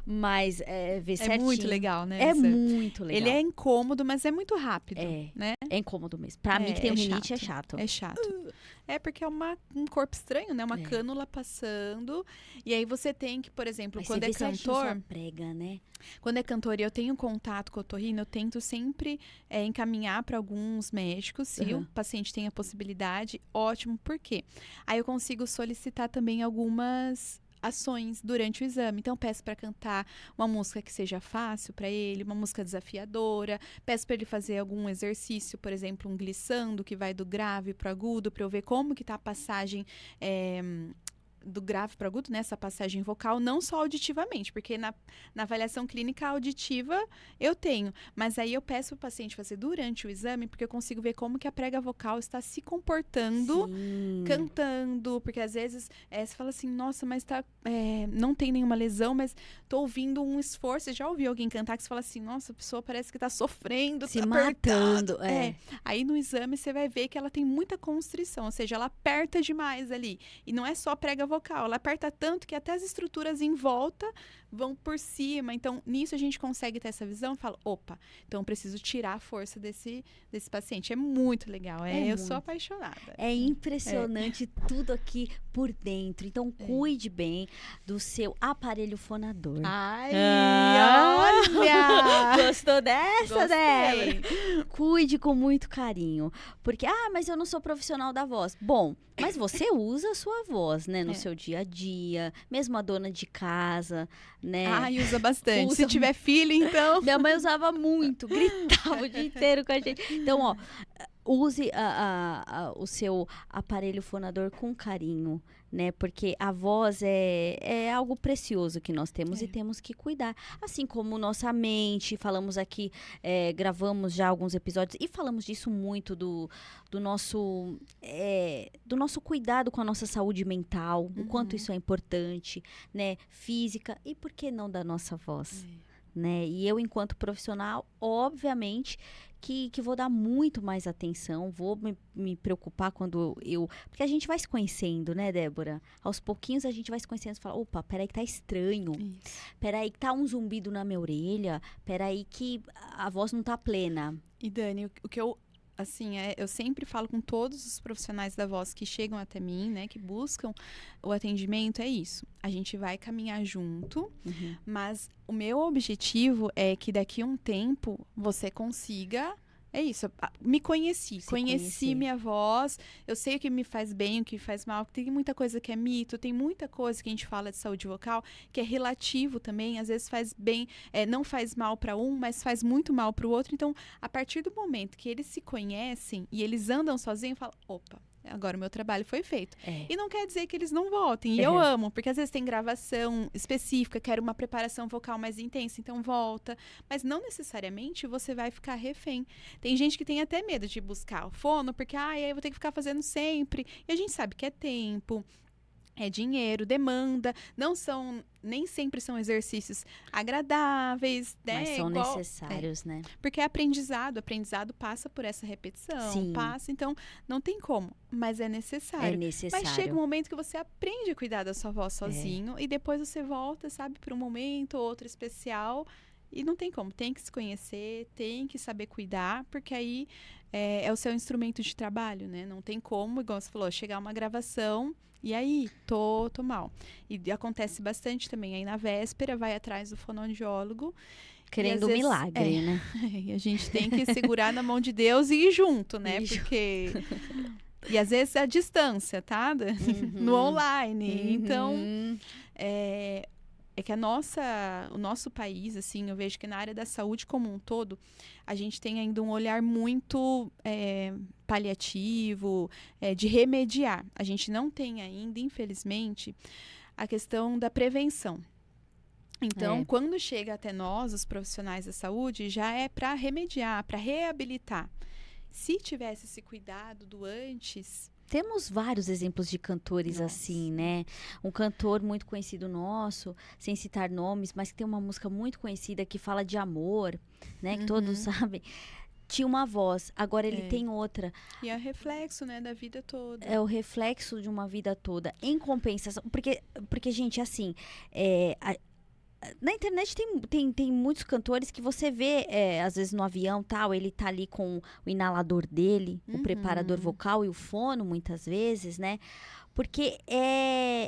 Mas ver É certinho. muito legal, né? É essa- muito legal. Ele é incômodo, mas é muito rápido, né? É incômodo mesmo. Pra mim que tem rinite é chato. É chato. É porque é um corpo estranho, né? Uma cânula passando. E aí você tem que, por exemplo, Mas quando você é vê certinho cantor... sua prega, né? Quando é cantor e eu tenho contato com o otorrino, eu tento sempre encaminhar para alguns médicos, se o paciente tem a possibilidade, ótimo. Por quê? Aí eu consigo solicitar também algumas ações durante o exame. Então, peço para cantar uma música que seja fácil para ele, uma música desafiadora. Peço para ele fazer algum exercício, por exemplo, um glissando, que vai do grave para o agudo, para eu ver como que tá a passagem do grave para agudo, né? Essa passagem vocal, não só auditivamente, porque na avaliação clínica auditiva eu tenho, mas aí eu peço para o paciente fazer durante o exame, porque eu consigo ver como que a prega vocal está se comportando, cantando, porque às vezes você fala assim, nossa, mas não tem nenhuma lesão, mas tô ouvindo um esforço. Você já ouviu alguém cantar que você fala assim, nossa, a pessoa parece que tá sofrendo, se tá matando. Aí no exame você vai ver que ela tem muita constrição, ou seja, ela aperta demais ali. E não é só a prega vocal, ela aperta tanto que até as estruturas em volta vão por cima. Então, nisso a gente consegue ter essa visão e fala, opa, então eu preciso tirar a força desse paciente. É muito legal, eu sou apaixonada. É impressionante tudo aqui por dentro. Então, cuide bem do seu aparelho fonador. Ai, olha! Gostou dessa, Gostei. Débora? Cuide com muito carinho. Porque, mas eu não sou profissional da voz. Bom, mas você usa a sua voz, né? No seu dia a dia. Mesmo a dona de casa, né? Ai, usa bastante. Se tiver filho, então... Minha mãe usava muito. Gritava o dia inteiro com a gente. Então, ó... Use o seu aparelho fonador com carinho, né? Porque a voz é algo precioso que nós temos e temos que cuidar. Assim como nossa mente, falamos aqui, gravamos já alguns episódios e falamos disso muito do nosso cuidado com a nossa saúde mental, o quanto isso é importante, né? Física e por que não da nossa voz, né? E eu, enquanto profissional, obviamente... Que vou dar muito mais atenção, vou me preocupar quando porque a gente vai se conhecendo, né, Débora? Aos pouquinhos a gente vai se conhecendo e fala, opa, peraí que tá estranho. Isso. Peraí que tá um zumbido na minha orelha. Peraí que a voz não tá plena. E Dani, o que eu... Assim, eu sempre falo com todos os profissionais da voz que chegam até mim, né, que buscam o atendimento, é isso. A gente vai caminhar junto, mas o meu objetivo é que daqui a um tempo você consiga... É isso, me conheci minha voz, eu sei o que me faz bem, o que faz mal, tem muita coisa que é mito, tem muita coisa que a gente fala de saúde vocal, que é relativo também, às vezes faz bem, não faz mal para um, mas faz muito mal para o outro. Então, a partir do momento que eles se conhecem e eles andam sozinhos, falam, opa, agora o meu trabalho foi feito. E não quer dizer que eles não voltem. E eu amo, porque às vezes tem gravação específica, quero uma preparação vocal mais intensa, então volta. Mas não necessariamente você vai ficar refém. Tem gente que tem até medo de buscar o fono, porque aí eu vou ter que ficar fazendo sempre. E a gente sabe que é tempo, é dinheiro, demanda, nem sempre são exercícios agradáveis, né? Mas são necessários, né? Porque é aprendizado passa por essa repetição, então não tem como, mas é necessário. É necessário. Mas chega um momento que você aprende a cuidar da sua voz sozinho e depois você volta, sabe, para um momento ou outro especial e não tem como, tem que se conhecer, tem que saber cuidar, porque aí é o seu instrumento de trabalho, né? Não tem como, igual você falou, chegar uma gravação... E aí, tô mal. E acontece bastante também. Aí, na véspera, vai atrás do fonoaudiólogo. Querendo um milagre, né? E a gente tem que segurar na mão de Deus e ir junto, né? Porque... E às vezes a distância, tá? No online. Então, é que o nosso país, assim, eu vejo que na área da saúde como um todo, a gente tem ainda um olhar muito paliativo, de remediar. A gente não tem ainda, infelizmente, a questão da prevenção. Então, quando chega até nós, os profissionais da saúde, já é para remediar, para reabilitar. se tivesse esse cuidado do antes... Temos vários exemplos de cantores assim, né? Um cantor muito conhecido nosso, sem citar nomes, mas que tem uma música muito conhecida que fala de amor, né? Que todos sabem. Tinha uma voz, agora ele tem outra. E é reflexo, né, da vida toda. É o reflexo de uma vida toda. Em compensação, porque gente, assim, na internet tem muitos cantores que você vê, às vezes no avião, tal, ele tá ali com o inalador dele, o preparador vocal e o fono, muitas vezes, né? Porque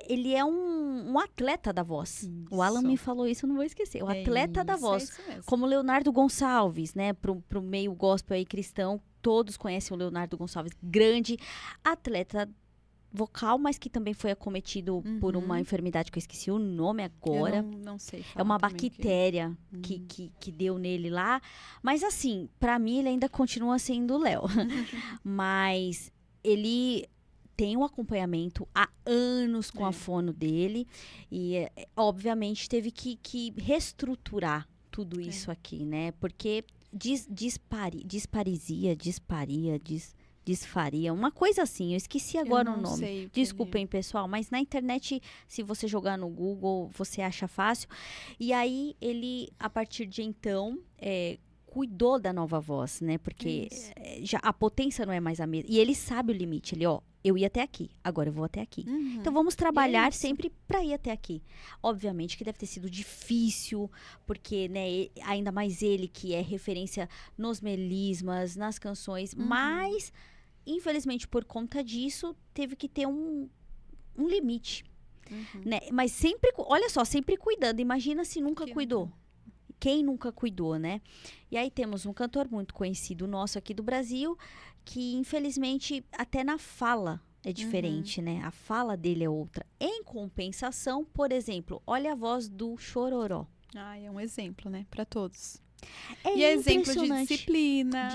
ele é um atleta da voz. Isso. O Alan me falou isso, eu não vou esquecer. O atleta da voz. É isso mesmo. Como Leonardo Gonçalves, né? Pro meio gospel aí cristão, todos conhecem o Leonardo Gonçalves. Grande atleta vocal, mas que também foi acometido por uma enfermidade que eu esqueci o nome agora. Eu não sei falar. É uma bactéria que deu nele lá. Mas assim, pra mim ele ainda continua sendo o Léo. Mas ele tem um acompanhamento há anos com a fono dele. E, obviamente, teve que reestruturar tudo isso aqui, né? Porque disfaria, uma coisa assim, eu esqueci agora o nome. Desculpem, pessoal, mas na internet, se você jogar no Google, você acha fácil. E aí, ele, a partir de então, cuidou da nova voz, né? Porque já a potência não é mais a mesma. E ele sabe o limite, eu ia até aqui, agora eu vou até aqui. Então vamos trabalhar sempre para ir até aqui. Obviamente que deve ter sido difícil, porque, né, ainda mais ele que é referência nos melismas, nas canções, mas infelizmente por conta disso teve que ter um limite, né? Mas sempre, olha só, sempre cuidando. Imagina se nunca cuidou. Quem nunca cuidou, né? E aí temos um cantor muito conhecido nosso aqui do Brasil, que infelizmente até na fala é diferente, né? A fala dele é outra. Em compensação, por exemplo, olha a voz do Chororó. É um exemplo, né? Para todos. E é exemplo de disciplina.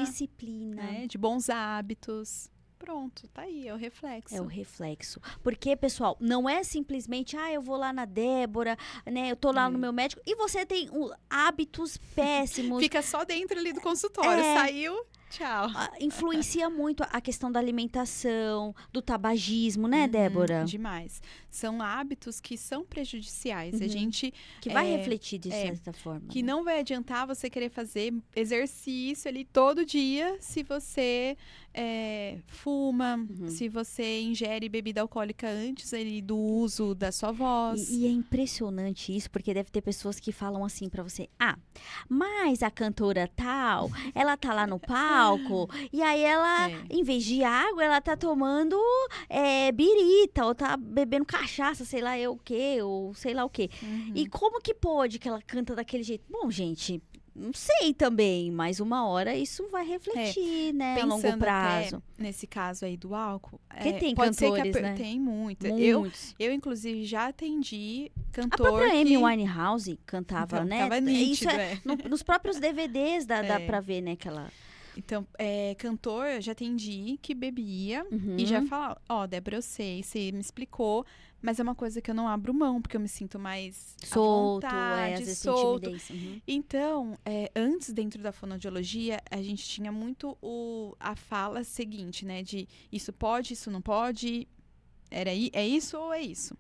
Né? De bons hábitos. Pronto, tá aí, é o reflexo. É o reflexo. Porque, pessoal, não é simplesmente, eu vou lá na Débora, né? Eu tô lá no meu médico. E você tem hábitos péssimos. Fica só dentro ali do consultório. Saiu, tchau. Influencia muito a questão da alimentação, do tabagismo, né, Débora? Demais. São hábitos que são prejudiciais. A gente... Que vai refletir de certa forma. Que não vai adiantar você querer fazer exercício ali todo dia se você fuma, se você ingere bebida alcoólica antes ali do uso da sua voz. E é impressionante isso, porque deve ter pessoas que falam assim pra você, mas a cantora tal, ela tá lá no palco, e aí ela, em vez de água, ela tá tomando birita, ou tá bebendo cachaça, sei lá o quê, ou sei lá o quê. E como que pode que ela canta daquele jeito? Bom, gente... Não sei também, mas uma hora isso vai refletir, né? A longo prazo. Até nesse caso aí do álcool. Porque tem cantores, né? Tem muito. Muitos. Eu, inclusive, já atendi cantor A própria Amy Winehouse cantava, então, né? Tava nítido, isso nos próprios DVDs dá pra ver, né? Aquela... Então, cantor, eu já atendi que bebia e já falava, Débora, eu sei, você me explicou, mas é uma coisa que eu não abro mão, porque eu me sinto mais solto, à vontade, às vezes solto. Então, antes, dentro da fonoaudiologia, a gente tinha muito a fala seguinte, né? De isso pode, isso não pode, é isso ou é isso?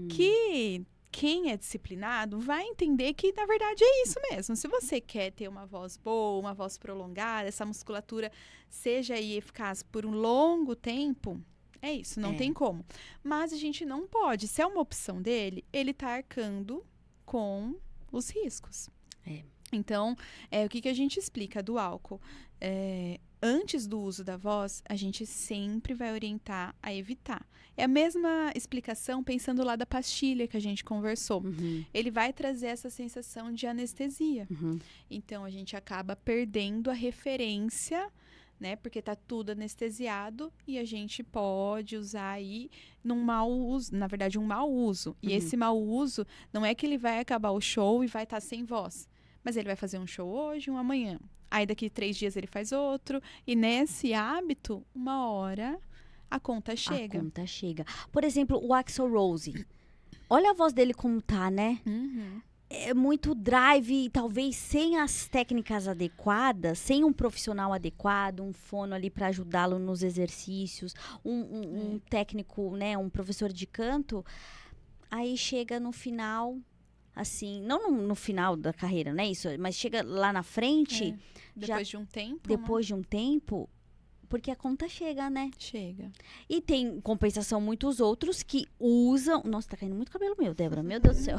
Que... Quem é disciplinado vai entender que, na verdade, é isso mesmo. Se você quer ter uma voz boa, uma voz prolongada, essa musculatura seja aí eficaz por um longo tempo, é isso, não tem como. Mas a gente não pode. Se é uma opção dele, ele tá arcando com os riscos. Então, o que a gente explica do álcool? Antes do uso da voz, a gente sempre vai orientar a evitar. É a mesma explicação pensando lá da pastilha que a gente conversou. Ele vai trazer essa sensação de anestesia. Então, a gente acaba perdendo a referência, né? Porque tá tudo anestesiado e a gente pode usar aí num mau uso, na verdade, um mau uso. E esse mau uso não é que ele vai acabar o show e vai estar sem voz. Mas ele vai fazer um show hoje, um amanhã. Aí daqui 3 dias ele faz outro. E nesse hábito, uma hora a conta chega. Por exemplo, o Axl Rose. Olha a voz dele como tá, né? é muito drive, talvez sem as técnicas adequadas, sem um profissional adequado, um fono ali para ajudá-lo nos exercícios, um técnico, né, um professor de canto, aí chega no final, assim, não no final da carreira, né, isso, mas chega lá na frente, depois de um tempo, depois de um tempo, porque a conta chega, né? Chega. E tem compensação muitos outros que usam... Nossa, tá caindo muito cabelo meu, Débora. Meu Deus do céu.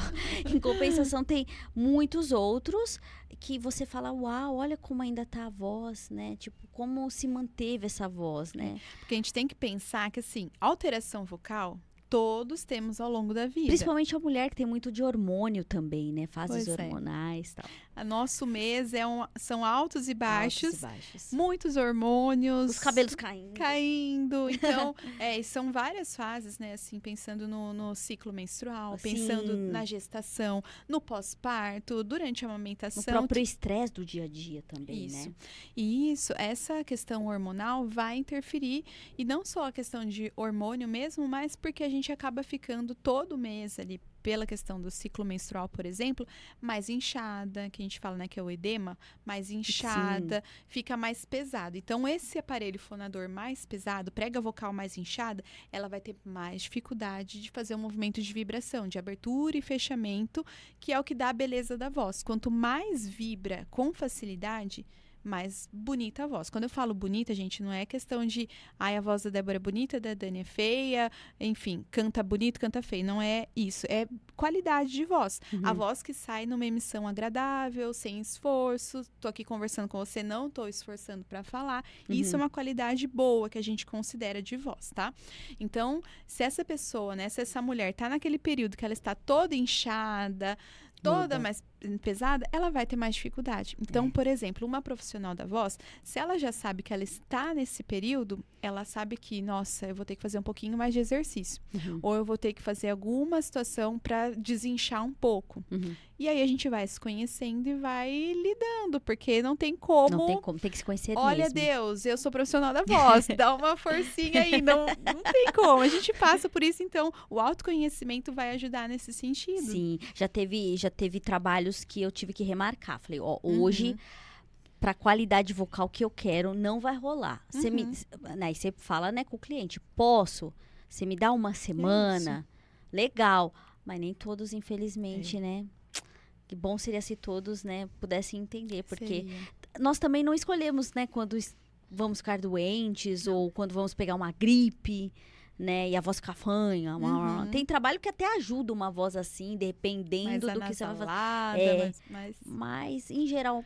Em compensação, tem muitos outros que você fala, uau, olha como ainda tá a voz, né? Tipo, como se manteve essa voz, né? Porque a gente tem que pensar que, assim, alteração vocal, todos temos ao longo da vida. Principalmente a mulher que tem muito de hormônio também, né? Fases Pois é. hormonais e tal. Nosso mês são altos e baixos, Altos e baixos. muitos hormônios. Os cabelos caindo. Então, são várias fases, né? Assim, pensando no ciclo menstrual, pensando Sim. na gestação, no pós-parto, durante a amamentação. No próprio estresse do dia a dia também, Isso. né? E essa questão hormonal vai interferir, e não só a questão de hormônio mesmo, mas porque a gente acaba ficando todo mês ali, pela questão do ciclo menstrual, por exemplo, mais inchada, que a gente fala, né, que é o edema, mais inchada, fica mais pesado. Então, esse aparelho fonador mais pesado, prega vocal mais inchada, ela vai ter mais dificuldade de fazer um movimento de vibração, de abertura e fechamento, que é o que dá a beleza da voz. Quanto mais vibra com facilidade, mais bonita a voz. Quando eu falo bonita, gente, não é questão de a voz da Débora é bonita, da Dani é feia, enfim, canta bonito, canta feio. Não é isso, é qualidade de voz. A voz que sai numa emissão agradável, sem esforço. Tô aqui conversando com você, não tô esforçando para falar. Isso é uma qualidade boa que a gente considera de voz, tá? Então, se essa pessoa, né, se essa mulher tá naquele período que ela está toda inchada, toda mais pesada, ela vai ter mais dificuldade. Então, por exemplo, uma profissional da voz, se ela já sabe que ela está nesse período, ela sabe que, nossa, eu vou ter que fazer um pouquinho mais de exercício. Ou eu vou ter que fazer alguma situação para desinchar um pouco. E aí a gente vai se conhecendo e vai lidando, porque não tem como. Não tem como, tem que se conhecer Olha, mesmo. Deus, eu sou profissional da voz, dá uma forcinha aí, não tem como. A gente passa por isso, então o autoconhecimento vai ajudar nesse sentido. Sim, já teve trabalhos que eu tive que remarcar. Falei, ó, hoje, pra qualidade vocal que eu quero, não vai rolar. Você aí você fala, né, com o cliente, posso? Você me dá uma semana? Legal. Mas nem todos, infelizmente, né? Que bom seria se todos, né, pudessem entender. Porque nós também não escolhemos, né, quando vamos ficar doentes ou quando vamos pegar uma gripe, né? E a voz fica fanha. Tem trabalho que até ajuda uma voz assim, dependendo do que você vai fazer. Mas em geral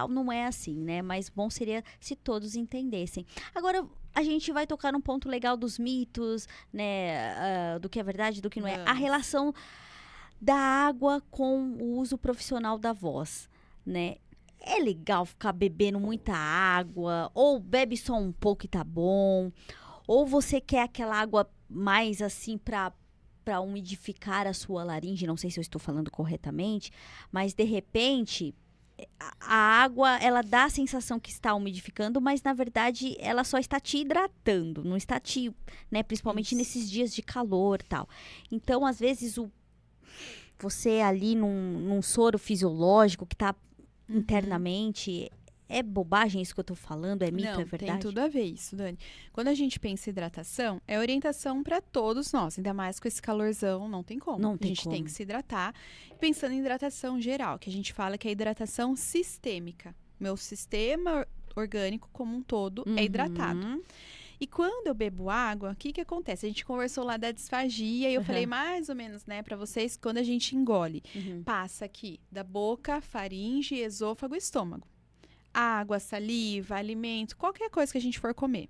não é assim, né? Mas bom seria se todos entendessem. Agora, a gente vai tocar num ponto legal dos mitos, né? Do que é verdade, do que não é. A relação da água com o uso profissional da voz, né? É legal ficar bebendo muita água, ou bebe só um pouco e tá bom. Ou você quer aquela água mais assim para umidificar a sua laringe, não sei se eu estou falando corretamente, mas de repente a água, ela dá a sensação que está umidificando, mas na verdade ela só está te hidratando, não está te, né, principalmente nesses dias de calor e tal. Então, às vezes você ali num soro fisiológico que está internamente... É bobagem isso que eu tô falando? É mito, não, é verdade? Tem tudo a ver isso, Dani. Quando a gente pensa em hidratação, é orientação para todos nós. Ainda mais com esse calorzão, não tem como. A gente tem que se hidratar. Pensando em hidratação geral, que a gente fala que é hidratação sistêmica. Meu sistema orgânico como um todo é hidratado. E quando eu bebo água, o que acontece? A gente conversou lá da disfagia e eu falei mais ou menos, né, para vocês, quando a gente engole, passa aqui da boca, faringe, esôfago e estômago. Água, saliva, alimento, qualquer coisa que a gente for comer.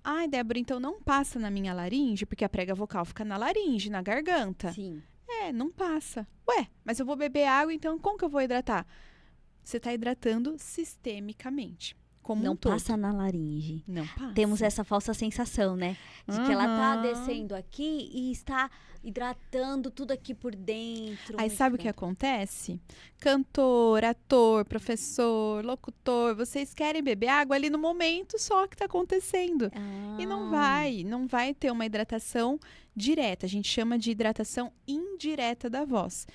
Ai, Débora, então não passa na minha laringe, porque a prega vocal fica na laringe, na garganta. Sim. Não passa. Ué, mas eu vou beber água, então como que eu vou hidratar? Você está hidratando sistemicamente. Como não um todo. passa na laringe. Não passa. Temos essa falsa sensação, né? De que ela tá descendo aqui e está hidratando tudo aqui por dentro. Aí sabe o que acontece? Cantor, ator, professor, locutor, vocês querem beber água ali no momento só que tá acontecendo. E não vai ter uma hidratação direta. A gente chama de hidratação indireta da voz.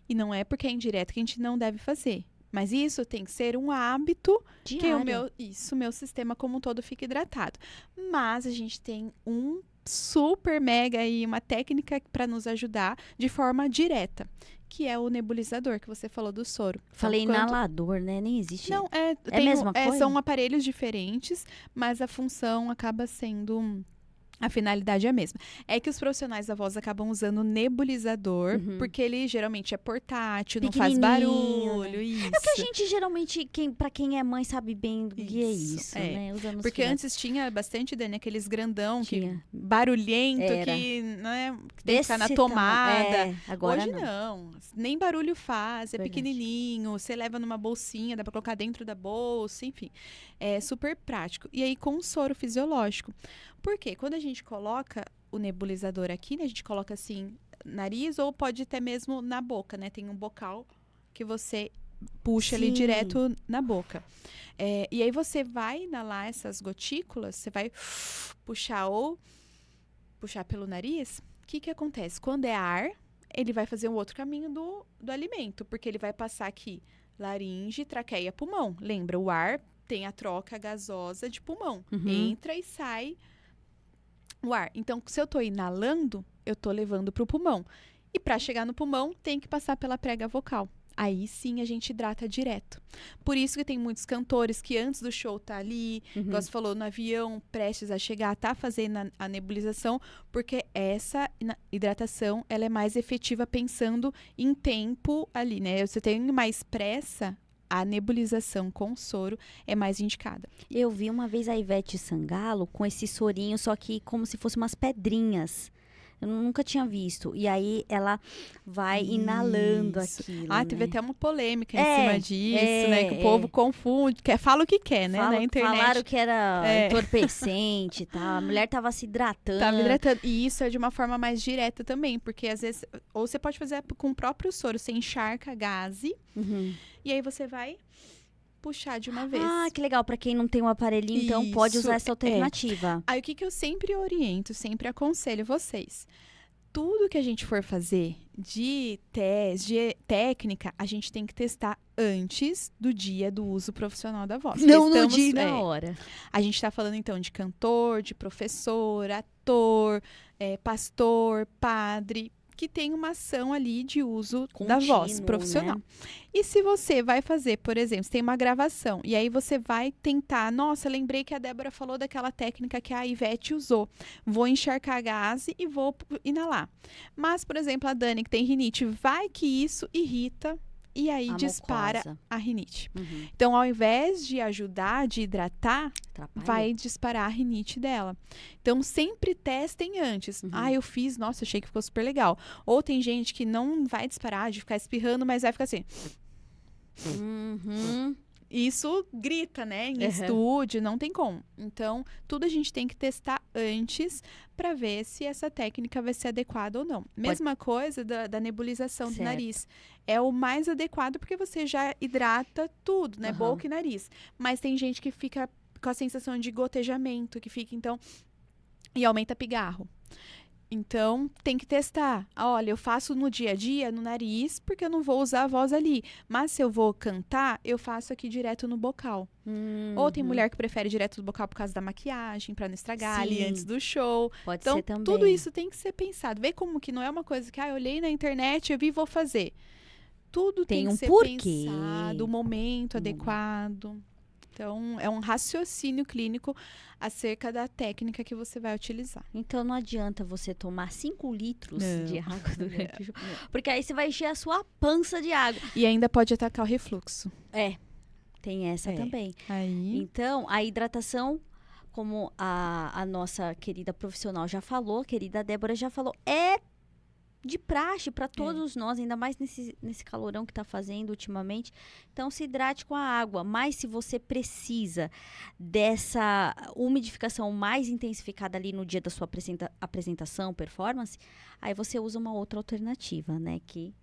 E não é porque é indireto que a gente não deve fazer. Mas isso tem que ser um hábito que o meu sistema como um todo fique hidratado. Mas a gente tem um super mega aí, uma técnica para nos ajudar de forma direta, que é o nebulizador, que você falou do soro. Falei inalador, né? Nem existe. Não, é a mesma coisa? São aparelhos diferentes, mas a função acaba sendo... A finalidade é a mesma. É que os profissionais da voz acabam usando o nebulizador, porque ele geralmente é portátil, não faz barulho, né? Isso. É o que a gente geralmente, pra quem é mãe, sabe bem do que é isso, né? Porque antes tinha bastante, Dani, aqueles grandão, que barulhento, que, né, que tem que ficar na tomada. Agora hoje não. Nem barulho faz, é pequenininho, você leva numa bolsinha, dá pra colocar dentro da bolsa, enfim. É super prático. E aí com soro fisiológico. Por quê? Quando a gente coloca o nebulizador aqui, né, a gente coloca assim, nariz ou pode até mesmo na boca, né? Tem um bocal que você puxa ali direto na boca. E aí você vai inalar essas gotículas, você vai puxar pelo nariz. O que acontece? Quando é ar, ele vai fazer um outro caminho do alimento, porque ele vai passar aqui laringe, traqueia, pulmão. Lembra, o ar tem a troca gasosa de pulmão. Entra e sai o ar. Então, se eu tô inalando, eu tô levando pro pulmão. E para chegar no pulmão, tem que passar pela prega vocal. Aí sim a gente hidrata direto. Por isso que tem muitos cantores que antes do show tá ali, igual você falou, no avião, prestes a chegar, tá fazendo a nebulização, porque essa hidratação, ela é mais efetiva pensando em tempo ali, né? Você tem mais pressa, a nebulização com soro é mais indicada. Eu vi uma vez a Ivete Sangalo com esse sorinho, só que como se fosse umas pedrinhas. Eu nunca tinha visto. E aí ela vai inalando aquilo. Teve até uma polêmica em cima disso, né? Que o povo confunde, fala o que quer, né? Na internet. Falaram que era entorpecente e tal. A mulher tava se hidratando. Tava hidratando. E isso é de uma forma mais direta também, porque às vezes, ou você pode fazer com o próprio soro, você encharca a gaze, e aí você vai puxar de uma vez. Ah, que legal. Pra quem não tem um aparelhinho, então pode usar essa alternativa. Aí o que eu sempre oriento, sempre aconselho vocês. Tudo que a gente for fazer de teste, de técnica, a gente tem que testar antes do dia do uso profissional da voz. Não no dia e na hora. A gente tá falando então de cantor, de professor, ator, pastor, padre, que tem uma ação ali de uso da voz profissional. Né? E se você vai fazer, por exemplo, você tem uma gravação, e aí você vai tentar, nossa, lembrei que a Débora falou daquela técnica que a Ivete usou. Vou encharcar a gás e vou inalar. Mas, por exemplo, a Dani, que tem rinite, vai que isso irrita e aí dispara a rinite. Então, ao invés de ajudar, de hidratar, vai disparar a rinite dela. Então, sempre testem antes. Eu fiz, nossa, achei que ficou super legal. Ou tem gente que não vai disparar, de ficar espirrando, mas vai ficar assim. Isso grita, né? Em estúdio, não tem como. Então, tudo a gente tem que testar antes para ver se essa técnica vai ser adequada ou não. Mesma coisa da nebulização do nariz. É o mais adequado porque você já hidrata tudo, né? Boca e nariz. Mas tem gente que fica com a sensação de gotejamento, que fica, então... E aumenta pigarro. Então, tem que testar. Olha, eu faço no dia a dia, no nariz, porque eu não vou usar a voz ali. Mas se eu vou cantar, eu faço aqui direto no bocal. Ou tem mulher que prefere direto no bocal por causa da maquiagem, pra não estragar ali antes do show. Pode ser também. Então, tudo isso tem que ser pensado. Vê como que não é uma coisa que, eu olhei na internet, eu vi e vou fazer. Tudo tem que ser pensado, o momento adequado. Então, é um raciocínio clínico acerca da técnica que você vai utilizar. Então, não adianta você tomar 5 litros de água durante o jogo. Porque aí você vai encher a sua pança de água. E ainda pode atacar o refluxo. Tem essa também. Aí... Então, a hidratação, como a nossa querida profissional já falou, a querida Débora já falou, é de praxe para todos nós, ainda mais nesse calorão que está fazendo ultimamente. Então, se hidrate com a água. Mas se você precisa dessa umidificação mais intensificada ali no dia da sua apresentação, performance, aí você usa uma outra alternativa, né? Que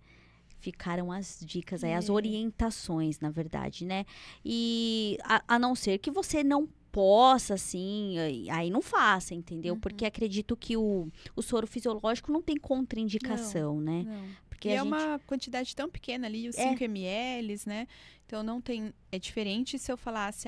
ficaram as dicas aí, as orientações, na verdade, né? E a não ser que você não possa, assim, aí não faça, entendeu? Porque acredito que o soro fisiológico não tem contraindicação, né? Não. Porque E a é gente... uma quantidade tão pequena ali, os 5 ml, né? Então não tem. É diferente se eu falasse,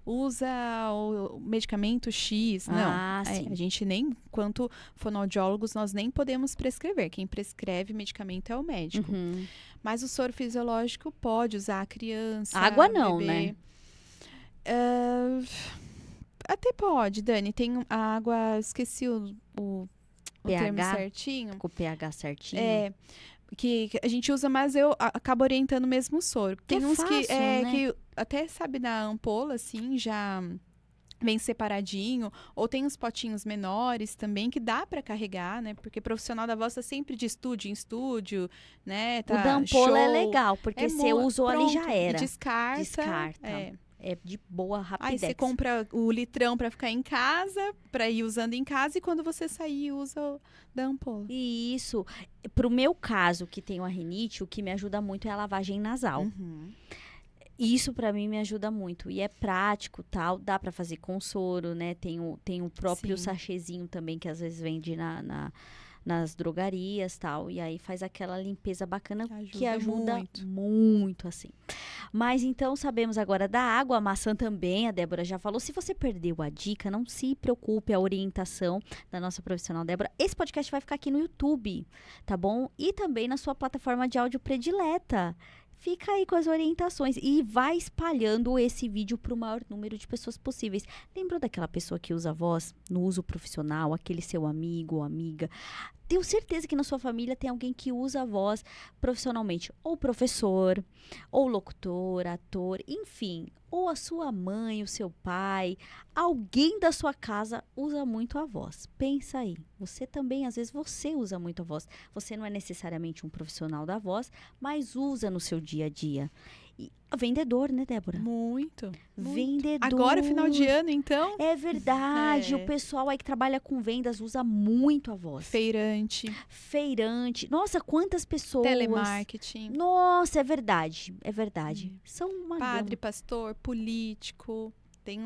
usa o medicamento X. Não. Ah, sim. A gente nem, quanto fonoaudiólogos, nós nem podemos prescrever. Quem prescreve medicamento é o médico. Uhum. Mas o soro fisiológico pode usar a criança, Água não, bebê. né? Até pode, Dani. Tem a água, esqueci o termo pH, certinho. com o pH certinho. Que a gente usa, mas eu acabo orientando mesmo o soro. Tem é uns fácil, né? que até, sabe, na ampola, assim, já vem separadinho. Ou tem uns potinhos menores também, que dá para carregar, né? Porque profissional da voz tá sempre de estúdio em estúdio, né? O da ampola é legal, porque você usou ali já era. E descarta. Descarta. É de boa rapidez. Aí você compra o litrão para ficar em casa, para ir usando em casa, e quando você sair, usa o da ampola. E isso, pro meu caso, que tenho a rinite, o que me ajuda muito é a lavagem nasal. Uhum. Isso pra mim me ajuda muito. E é prático, tal. Dá pra fazer com soro, né? Tem o próprio Sim. sachêzinho também, que às vezes vende nas drogarias, tal. E aí faz aquela limpeza bacana, que ajuda muito, assim. Mas então sabemos agora da água, a maçã também, a Débora já falou. Se você perdeu a dica, não se preocupe, a orientação da nossa profissional Débora. Esse podcast vai ficar aqui no YouTube, tá bom? E também na sua plataforma de áudio predileta. Fica aí com as orientações e vai espalhando esse vídeo para o maior número de pessoas possíveis. Lembrou daquela pessoa que usa a voz no uso profissional, aquele seu amigo ou amiga? Tenho certeza que na sua família tem alguém que usa a voz profissionalmente. Ou professor, ou locutor, ator, enfim. Ou a sua mãe, o seu pai. Alguém da sua casa usa muito a voz. Pensa aí. Você também, às vezes, você usa muito a voz. Você não é necessariamente um profissional da voz, mas usa no seu dia a dia. E, vendedor, né, Débora? Muito. Vendedor. Agora, final de ano, então. É verdade. O pessoal aí que trabalha com vendas usa muito a voz. Feirante. Nossa, quantas pessoas. Telemarketing. Nossa, é verdade. É verdade. São uma Padre, pastor, político. Tem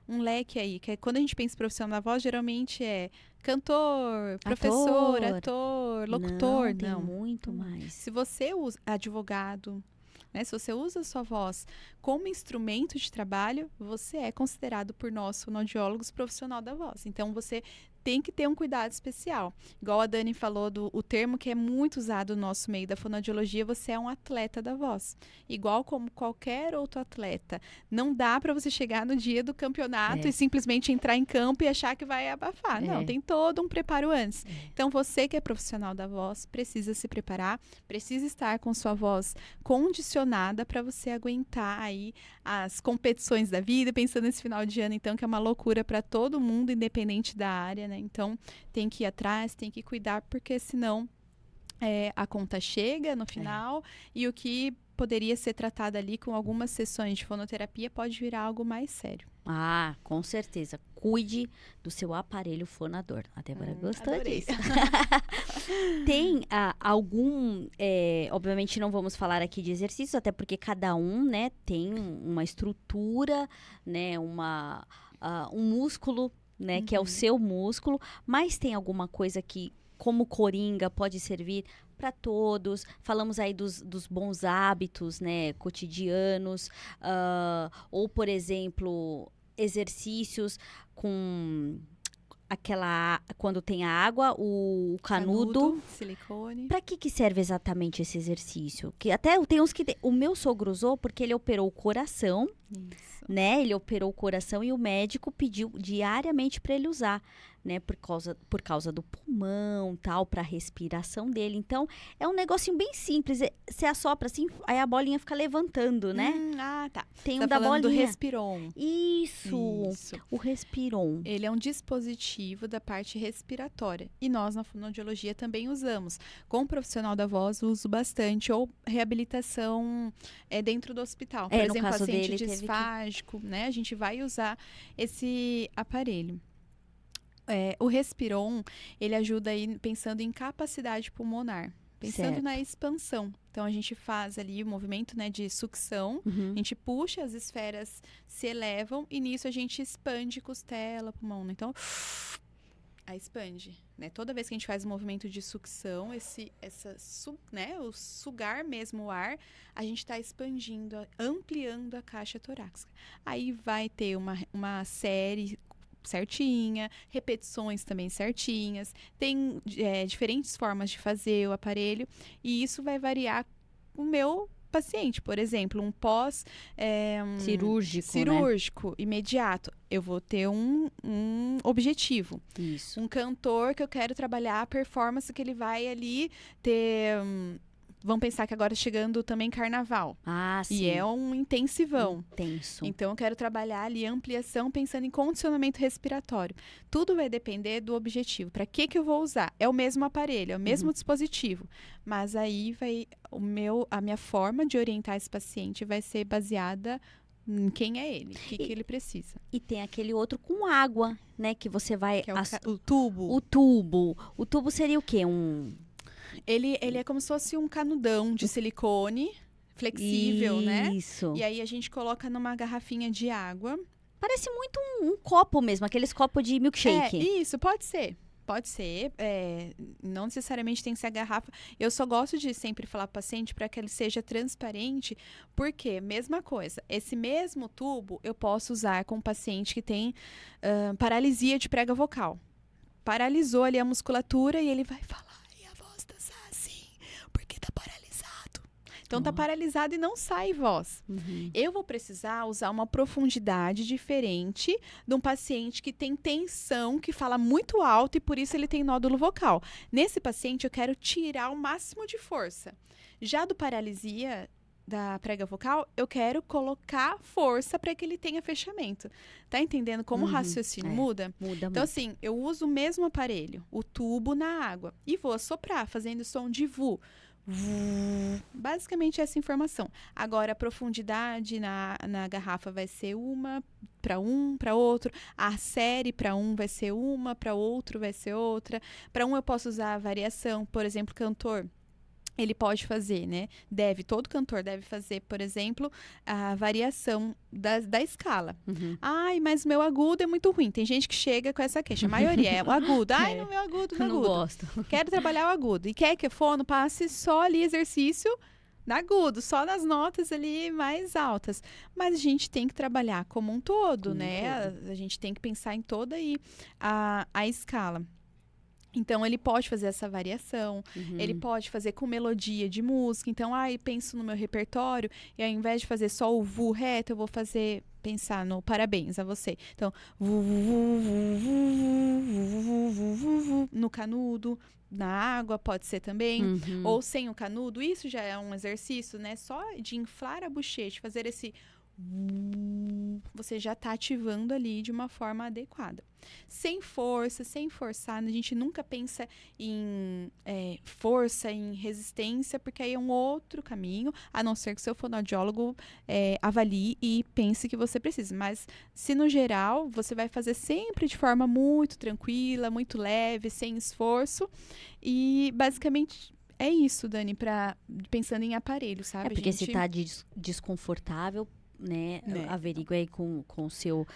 um leque aí, que é, quando a gente pensa em profissional da voz, geralmente é cantor, professor, ator, locutor. Tem muito mais. Se você usa advogado, né? Se você usa a sua voz como instrumento de trabalho, você é considerado por nós, fonoaudiólogos, profissional da voz. Então, você tem que ter um cuidado especial. Igual a Dani falou, o termo que é muito usado no nosso meio da fonoaudiologia, você é um atleta da voz. Igual como qualquer outro atleta. Não dá para você chegar no dia do campeonato e simplesmente entrar em campo e achar que vai abafar. Não, tem todo um preparo antes. Então, você que é profissional da voz, precisa se preparar, precisa estar com sua voz condicionada para você aguentar aí as competições da vida, pensando nesse final de ano, então, que é uma loucura para todo mundo, independente da área, né? Então, tem que ir atrás, tem que cuidar, porque senão a conta chega no final e o que poderia ser tratado ali com algumas sessões de fonoterapia pode virar algo mais sério. Ah, com certeza. Cuide do seu aparelho fonador. A Débora gostou adorei. disso. Tem algum... obviamente não vamos falar aqui de exercícios, até porque cada um, né, tem uma estrutura, né, um músculo, né, que é o seu músculo, mas tem alguma coisa que, como coringa, pode servir para todos. Falamos aí dos bons hábitos, né, cotidianos, ou, por exemplo, exercícios com quando tem a água, o canudo. Silicone. Para que serve exatamente esse exercício? Que até tem uns que... O meu sogro usou porque ele operou o coração, né? Ele operou o coração e o médico pediu diariamente para ele usar, né? Por causa do pulmão, tal, para a respiração dele. Então, é um negocinho bem simples. Você assopra assim, aí a bolinha fica levantando, né? Tá. Tem Você um tá da bolinha. Do Respiron. Isso. O Respiron. Ele é um dispositivo da parte respiratória. E nós, na fonoaudiologia, também usamos. Com o profissional da voz, uso bastante. Ou reabilitação dentro do hospital. Por exemplo, no caso paciente dele, disfágico, né? A gente vai usar esse aparelho. O Respiron, ele ajuda aí pensando em capacidade pulmonar. Pensando na expansão. Então, a gente faz ali o movimento, né, de sucção. A gente puxa, as esferas se elevam e nisso a gente expande costela, pulmão. Né? Então, Aí expande, né? Toda vez que a gente faz o movimento de sucção, o sugar mesmo o ar, a gente está expandindo, ampliando a caixa torácica. Aí vai ter uma série certinha, repetições também certinhas, tem diferentes formas de fazer o aparelho, e isso vai variar o meu paciente. Por exemplo, um cirúrgico, imediato, eu vou ter um objetivo. Isso. Um cantor que eu quero trabalhar a performance que ele vai ali ter... vamos pensar que agora chegando também carnaval. Ah, sim. E é um intensivão. Intenso. Então, eu quero trabalhar ali ampliação pensando em condicionamento respiratório. Tudo vai depender do objetivo. Para que eu vou usar? É o mesmo aparelho, é o mesmo dispositivo. Mas aí a minha forma de orientar esse paciente vai ser baseada em quem é ele, o que ele precisa. E tem aquele outro com água, né? Que você vai... Que é o tubo. O tubo. O tubo seria o quê? Ele é como se fosse um canudão de silicone flexível, né? Isso. E aí a gente coloca numa garrafinha de água. Parece muito um copo mesmo, aqueles copos de milkshake. Isso, pode ser. Pode ser, não necessariamente tem que ser a garrafa. Eu só gosto de sempre falar para o paciente para que ele seja transparente, porque, mesma coisa, esse mesmo tubo eu posso usar com um paciente que tem paralisia de prega vocal. Paralisou ali a musculatura e ele vai falar, e a voz tá assim, porque tá paralisado. Então tá paralisado e não sai voz. Uhum. Eu vou precisar usar uma profundidade diferente de um paciente que tem tensão, que fala muito alto e por isso ele tem nódulo vocal. Nesse paciente eu quero tirar o máximo de força. Já do paralisia da prega vocal, eu quero colocar força para que ele tenha fechamento. Tá entendendo como o raciocínio muda? Muda Então, assim, eu uso o mesmo aparelho, o tubo na água, e vou assoprar, fazendo som de vu. Basicamente essa informação. Agora, a profundidade na garrafa vai ser uma para outro. A série para um vai ser uma, para outro vai ser outra. Para um eu posso usar a variação. Por exemplo, cantor. Ele pode fazer, né? Todo cantor deve fazer, por exemplo, a variação da escala. Uhum. Ai, mas o meu agudo é muito ruim. Tem gente que chega com essa queixa. A maioria é o agudo. Ai, no meu agudo, no agudo. Não gosto. Quero trabalhar o agudo. E quer que o fono passe só ali exercício na agudo, só nas notas ali mais altas. Mas a gente tem que trabalhar como um todo, né? A gente tem que pensar em toda aí a escala. Então, ele pode fazer essa variação, ele pode fazer com melodia de música. Então, penso no meu repertório e ao invés de fazer só o vu reto, eu vou pensar no parabéns a você. Então, no canudo, na água pode ser também, ou sem o canudo. Isso já é um exercício, né? Só de inflar a bochecha, fazer esse... Você já está ativando ali de uma forma adequada. Sem força, sem forçar. A gente nunca pensa em força, em resistência, porque aí é um outro caminho, a não ser que seu fonoaudiólogo avalie e pense que você precisa. Mas, se no geral, você vai fazer sempre de forma muito tranquila, muito leve, sem esforço. E, basicamente... É isso, Dani, pensando em aparelho, sabe? Porque se tá desconfortável, né? Averigue aí com o seu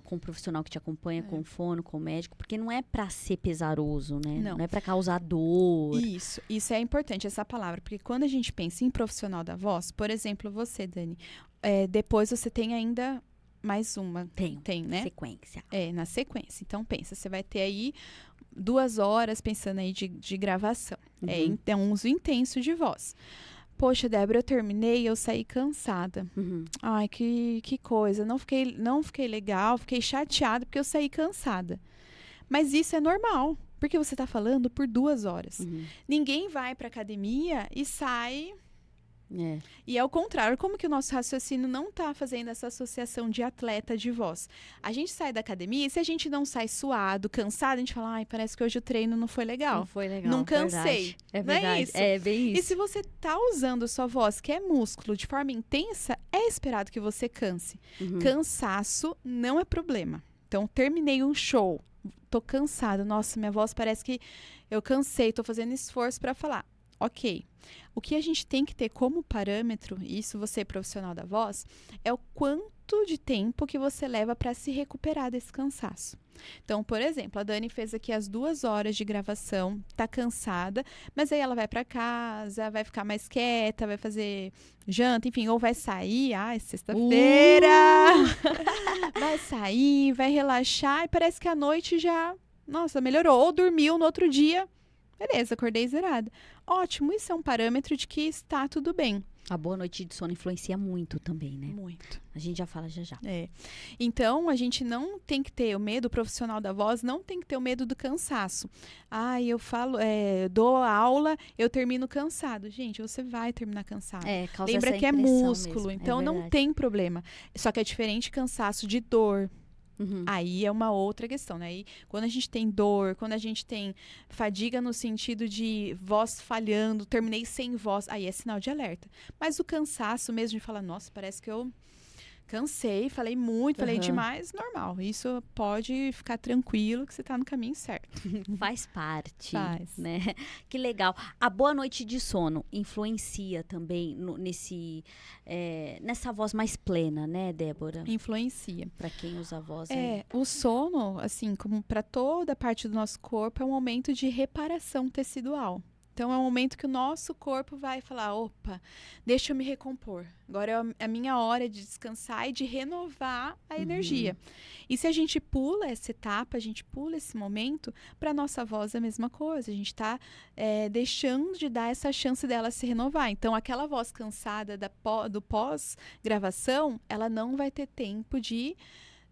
com o profissional que te acompanha, com o fono, com o médico, porque não é para ser pesaroso, né? Não é para causar dor. Isso é importante, essa palavra, porque quando a gente pensa em profissional da voz, por exemplo, você, Dani, depois você tem ainda mais uma. Tem, né? Sequência. Na sequência. Então, pensa, você vai ter aí 2 horas pensando aí de gravação. É um uso intenso de voz. Poxa, Débora, eu terminei, eu saí cansada. Ai, que coisa. Não fiquei legal, fiquei chateada porque eu saí cansada. Mas isso é normal, porque você está falando por 2 horas. Ninguém vai para academia e sai... E ao contrário, como que o nosso raciocínio não está fazendo essa associação de atleta de voz? A gente sai da academia e se a gente não sai suado, cansado, a gente fala, ai, parece que hoje o treino não foi legal. Não foi legal. Não cansei. É verdade. Não é isso? É bem isso. E se você está usando a sua voz, que é músculo, de forma intensa, é esperado que você canse. Cansaço não é problema. Então, terminei um show, tô cansada, nossa, minha voz parece que eu cansei, tô fazendo esforço para falar. Ok. O que a gente tem que ter como parâmetro, isso você profissional da voz, é o quão quanto de tempo que você leva para se recuperar desse cansaço. Então, por exemplo, a Dani fez aqui as 2 horas de gravação, tá cansada, mas aí ela vai para casa, vai ficar mais quieta, vai fazer janta, enfim, ou vai sair, sexta-feira, vai sair, vai relaxar e parece que a noite já, nossa, melhorou, ou dormiu no outro dia, beleza, acordei zerada. Ótimo, isso é um parâmetro de que está tudo bem. A boa noite de sono influencia muito também, né? Muito. A gente já fala já. Então, a gente não tem que ter o medo, o profissional da voz não tem que ter o medo do cansaço. Eu falo, dou aula, eu termino cansado. Gente, você vai terminar cansado. Causa Lembra essa que é impressão músculo, mesmo. então não tem problema. Só que é diferente cansaço de dor. Aí é uma outra questão, né? E quando a gente tem dor, quando a gente tem fadiga no sentido de voz falhando, terminei sem voz, aí é sinal de alerta. Mas o cansaço mesmo de falar, nossa, parece que eu cansei, falei muito, falei demais, normal. Isso pode ficar tranquilo que você tá no caminho certo. Faz parte, Faz. né? Que legal. A boa noite de sono influencia também nessa voz mais plena, né, Débora? Influencia. Para quem usa a voz aí. O sono, assim, como para toda parte do nosso corpo, é um momento de reparação tecidual. Então, é um momento que o nosso corpo vai falar, opa, deixa eu me recompor. Agora é a minha hora de descansar e de renovar a energia. E se a gente pula essa etapa, a gente pula esse momento, para a nossa voz é a mesma coisa. A gente está deixando de dar essa chance dela se renovar. Então, aquela voz cansada do pós-gravação, ela não vai ter tempo de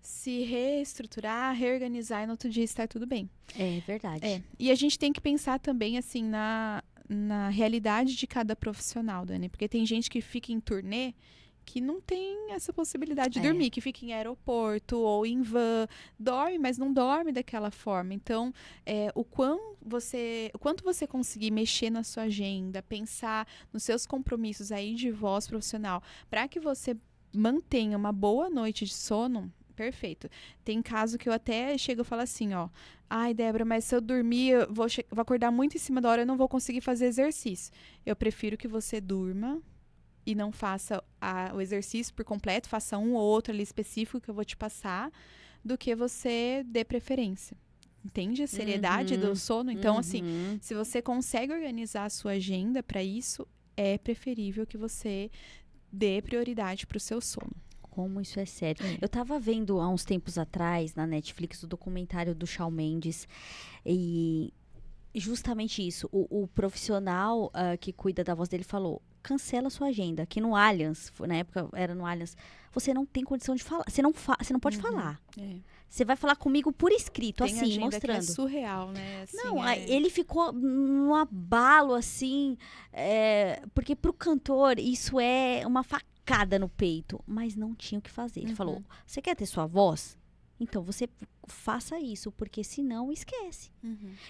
se reestruturar, reorganizar e no outro dia estar tudo bem. É verdade. E a gente tem que pensar também, assim, na realidade de cada profissional, Dani. Porque tem gente que fica em turnê que não tem essa possibilidade de dormir, que fica em aeroporto ou em van, dorme, mas não dorme daquela forma. Então, o quanto você conseguir mexer na sua agenda, pensar nos seus compromissos aí de voz profissional, para que você mantenha uma boa noite de sono, perfeito. Tem caso que eu até chego e falo assim, ai, Débora, mas se eu dormir, eu vou acordar muito em cima da hora, eu não vou conseguir fazer exercício. Eu prefiro que você durma e não faça o exercício por completo, faça um ou outro ali específico que eu vou te passar, do que você dê preferência. Entende a seriedade do sono? Então, assim, se você consegue organizar a sua agenda para isso, é preferível que você dê prioridade para o seu sono. Como isso é sério. Eu tava vendo há uns tempos atrás, na Netflix, o documentário do Shawn Mendes. E justamente isso. O profissional que cuida da voz dele falou, cancela a sua agenda. Aqui no Allianz, na época era no Allianz, você não tem condição de falar. Você não pode falar. Você vai falar comigo por escrito, tem assim, agenda mostrando. Que é surreal, né? Assim, não, ele ficou num abalo, assim, porque pro cantor isso é uma facada no peito, mas não tinha o que fazer. Ele falou, você quer ter sua voz? Então você faça isso, porque senão esquece.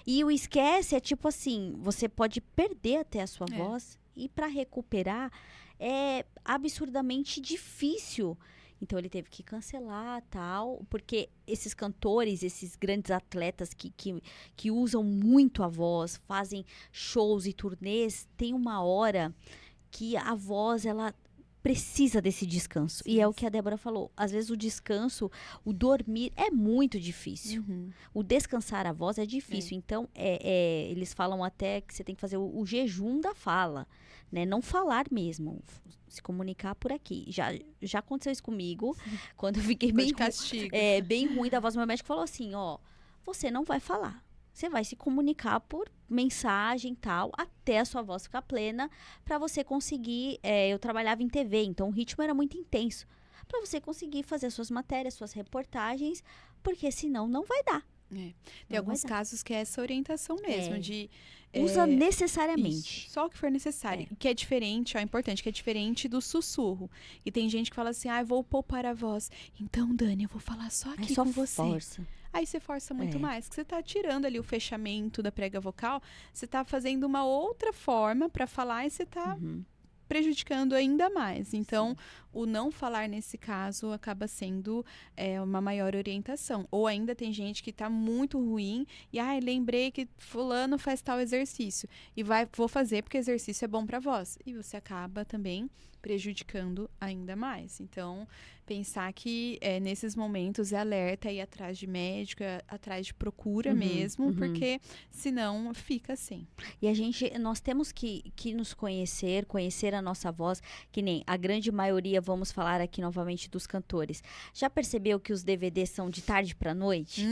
E o esquece é tipo assim, você pode perder até a sua voz, e para recuperar é absurdamente difícil. Então ele teve que cancelar, tal, porque esses cantores, esses grandes atletas que usam muito a voz, fazem shows e turnês, tem uma hora que a voz, ela precisa desse descanso. Sim. E é o que a Débora falou. Às vezes o descanso, o dormir é muito difícil. O descansar a voz é difícil. Então, eles falam até que você tem que fazer o jejum da fala, né? Não falar mesmo. Se comunicar por aqui. Já aconteceu isso comigo, quando eu fiquei bem ruim da voz. Meu médico falou assim, você não vai falar. Você vai se comunicar por mensagem e tal, até a sua voz ficar plena, para você conseguir... eu trabalhava em TV, então o ritmo era muito intenso. Para você conseguir fazer suas matérias, suas reportagens, porque senão não vai dar. Tem alguns casos que é essa orientação mesmo, de... Usa necessariamente. Isso, só o que for necessário. Que é diferente, é importante, que é diferente do sussurro. E tem gente que fala assim, eu vou poupar a voz. Então, Dani, eu vou falar só aqui com você. Força. Aí você força muito mais, que você tá tirando ali o fechamento da prega vocal, você tá fazendo uma outra forma para falar e você tá prejudicando ainda mais. Então, o não falar nesse caso acaba sendo uma maior orientação. Ou ainda tem gente que tá muito ruim e, lembrei que fulano faz tal exercício. E vou fazer porque exercício é bom pra voz. E você acaba também prejudicando ainda mais. Então, pensar que nesses momentos é alerta, ir atrás de médico, atrás de procura mesmo, porque senão fica assim. E nós temos que nos conhecer a nossa voz, que nem a grande maioria, vamos falar aqui novamente dos cantores. Já percebeu que os DVDs são de tarde pra noite?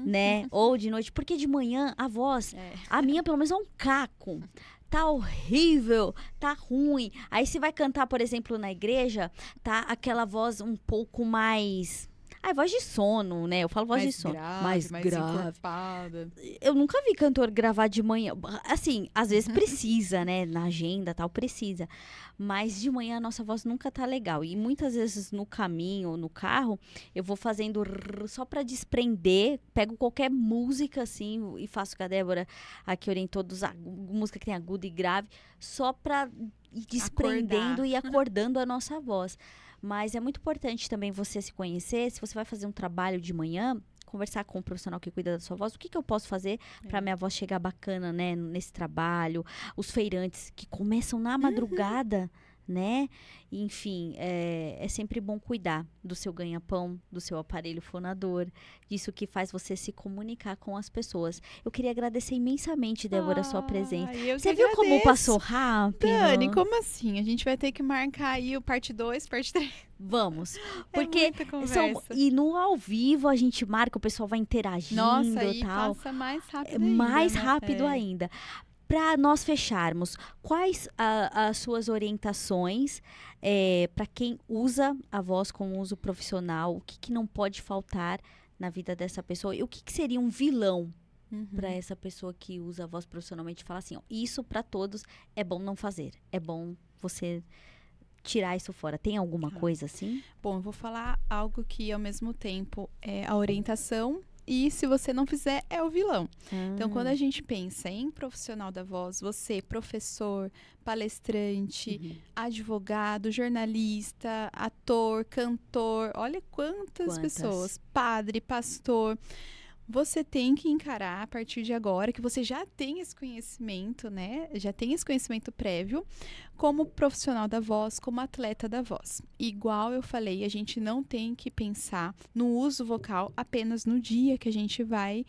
Né? Ou de noite, porque de manhã a voz, a minha pelo menos é um caco. Tá horrível, tá ruim. Aí você vai cantar, por exemplo, na igreja, tá aquela voz um pouco mais... voz de sono, né? Eu falo voz de sono. Mais encorpada. Eu nunca vi cantor gravar de manhã. Assim, às vezes precisa, né? Na agenda tal, precisa. Mas de manhã a nossa voz nunca tá legal. E muitas vezes no caminho ou no carro, eu vou fazendo só pra desprender. Pego qualquer música, assim, e faço com a Débora, aqui orientou música que tem agudo e grave, só pra ir desprendendo e acordando a nossa voz. Mas é muito importante também você se conhecer. Se você vai fazer um trabalho de manhã, conversar com um profissional que cuida da sua voz. O que eu posso fazer para minha voz chegar bacana, né, nesse trabalho? Os feirantes que começam na madrugada, né? Enfim, é sempre bom cuidar do seu ganha-pão, do seu aparelho fonador, disso que faz você se comunicar com as pessoas. Eu queria agradecer imensamente, Débora, a sua presença. Você viu como passou rápido? Dani, como assim? A gente vai ter que marcar aí o parte 2, parte 3. Vamos. Porque muita conversa. e no ao vivo a gente marca, o pessoal vai interagindo. Nossa, aí tal. passa mais rápido ainda. Mais né? rápido ainda. Para nós fecharmos, quais as suas orientações para quem usa a voz com uso profissional? O que não pode faltar na vida dessa pessoa? E o que seria um vilão para essa pessoa que usa a voz profissionalmente? Fala assim, ó, isso para todos é bom não fazer. É bom você tirar isso fora. Tem alguma coisa assim? Bom, eu vou falar algo que ao mesmo tempo é a orientação e se você não fizer, é o vilão. Então, quando a gente pensa em profissional da voz, você, professor, palestrante, advogado, jornalista, ator, cantor, olha quantas pessoas, padre, pastor, você tem que encarar a partir de agora que você já tem esse conhecimento, né? Já tem esse conhecimento prévio como profissional da voz, como atleta da voz. Igual eu falei, a gente não tem que pensar no uso vocal apenas no dia que a gente vai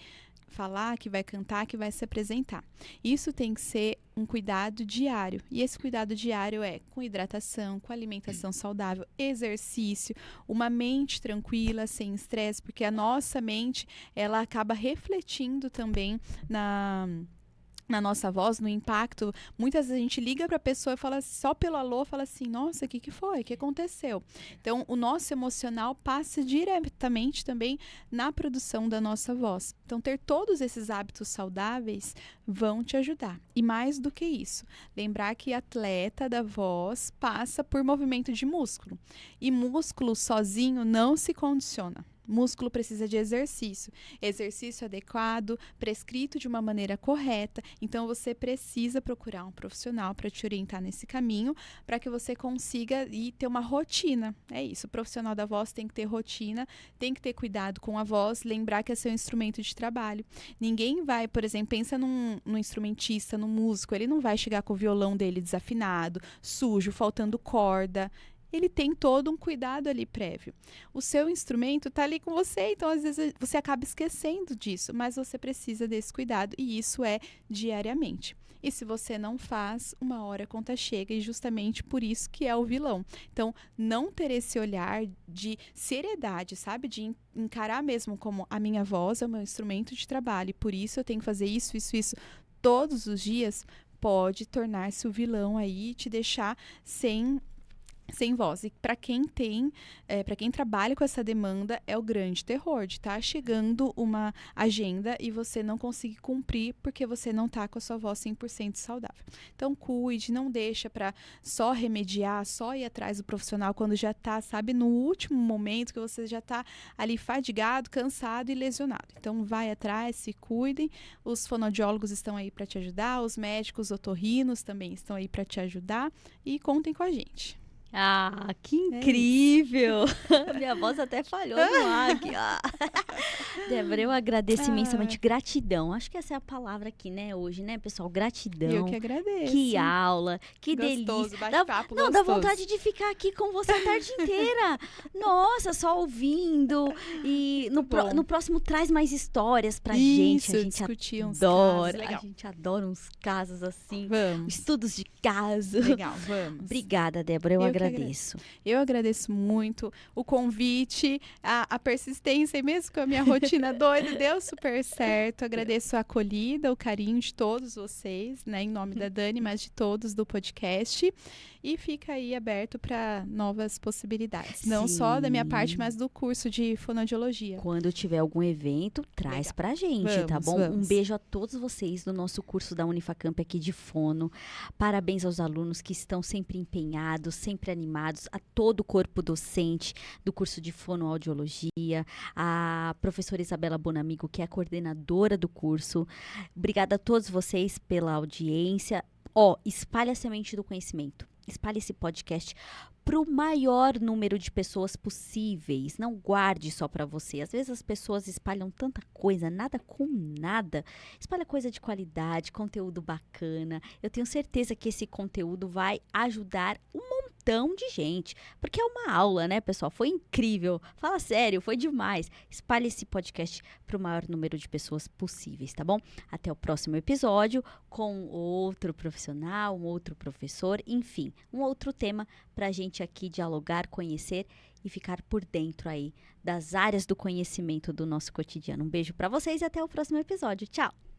falar, que vai cantar, que vai se apresentar. Isso tem que ser um cuidado diário. E esse cuidado diário é com hidratação, com alimentação saudável, exercício, uma mente tranquila, sem estresse, porque a nossa mente, ela acaba refletindo também na nossa voz, no impacto. Muitas vezes a gente liga para a pessoa e fala só pelo alô, fala assim, nossa, o que foi? O que aconteceu? Então, o nosso emocional passa diretamente também na produção da nossa voz. Então, ter todos esses hábitos saudáveis vão te ajudar. E mais do que isso, lembrar que atleta da voz passa por movimento de músculo. E músculo sozinho não se condiciona. Músculo precisa de exercício adequado, prescrito de uma maneira correta. Então, você precisa procurar um profissional para te orientar nesse caminho, para que você consiga ter uma rotina. É isso, o profissional da voz tem que ter rotina, tem que ter cuidado com a voz, lembrar que é seu instrumento de trabalho. Ninguém vai, por exemplo, pensa num instrumentista, num músico, ele não vai chegar com o violão dele desafinado, sujo, faltando corda. Ele tem todo um cuidado ali prévio. O seu instrumento está ali com você, então às vezes você acaba esquecendo disso, mas você precisa desse cuidado e isso é diariamente. E se você não faz, uma hora a conta chega e justamente por isso que é o vilão. Então, não ter esse olhar de seriedade, sabe? De encarar mesmo como a minha voz é o meu instrumento de trabalho e por isso eu tenho que fazer isso todos os dias, pode tornar-se o vilão aí e te deixar sem voz. E para quem para quem trabalha com essa demanda, é o grande terror de estar chegando uma agenda e você não conseguir cumprir porque você não está com a sua voz 100% saudável. Então, cuide, não deixa para só remediar, só ir atrás do profissional quando já está, sabe, no último momento que você já está ali fadigado, cansado e lesionado. Então, vai atrás, se cuidem. Os fonoaudiólogos estão aí para te ajudar, os médicos otorrinos também estão aí para te ajudar e contem com a gente. Ah, que incrível! Minha voz até falhou no ar aqui. Débora, eu agradeço imensamente. Gratidão. Acho que essa é a palavra aqui, né, hoje, né, pessoal? Gratidão. Eu que agradeço. Que aula, que Gostoso, delícia. bate-papo Não, dá gostoso. vontade de ficar aqui com você a tarde inteira. Nossa, só ouvindo. E no próximo traz mais histórias pra gente. A gente discutir uns adora. casos. Legal. A gente adora uns casos assim. Vamos. Estudos de caso. Legal, vamos. Obrigada, Débora. Eu agradeço. Eu agradeço muito o convite, a persistência, e mesmo com a minha rotina doida, deu super certo. Agradeço a acolhida, o carinho de todos vocês, né? Em nome da Dani, mas de todos do podcast. E fica aí aberto para novas possibilidades. Não só da minha parte, mas do curso de fonoaudiologia. Quando tiver algum evento, traz pra gente, tá bom? Vamos. Um beijo a todos vocês do nosso curso da Unifacamp aqui de fono. Parabéns aos alunos que estão sempre empenhados, sempre animados, a todo o corpo docente do curso de fonoaudiologia, a professora Isabela Bonamigo, que é a coordenadora do curso. Obrigada a todos vocês pela audiência. Espalhe a semente do conhecimento. Espalhe esse podcast para o maior número de pessoas possíveis. Não guarde só para você. Às vezes as pessoas espalham tanta coisa, nada com nada. Espalha coisa de qualidade, conteúdo bacana. Eu tenho certeza que esse conteúdo vai ajudar um montão de gente. Porque é uma aula, né, pessoal? Foi incrível. Fala sério, foi demais. Espalhe esse podcast para o maior número de pessoas possíveis, tá bom? Até o próximo episódio com outro profissional, um outro professor, enfim, um outro tema para a gente aqui dialogar, conhecer e ficar por dentro aí das áreas do conhecimento do nosso cotidiano. Um beijo para vocês e até o próximo episódio. Tchau!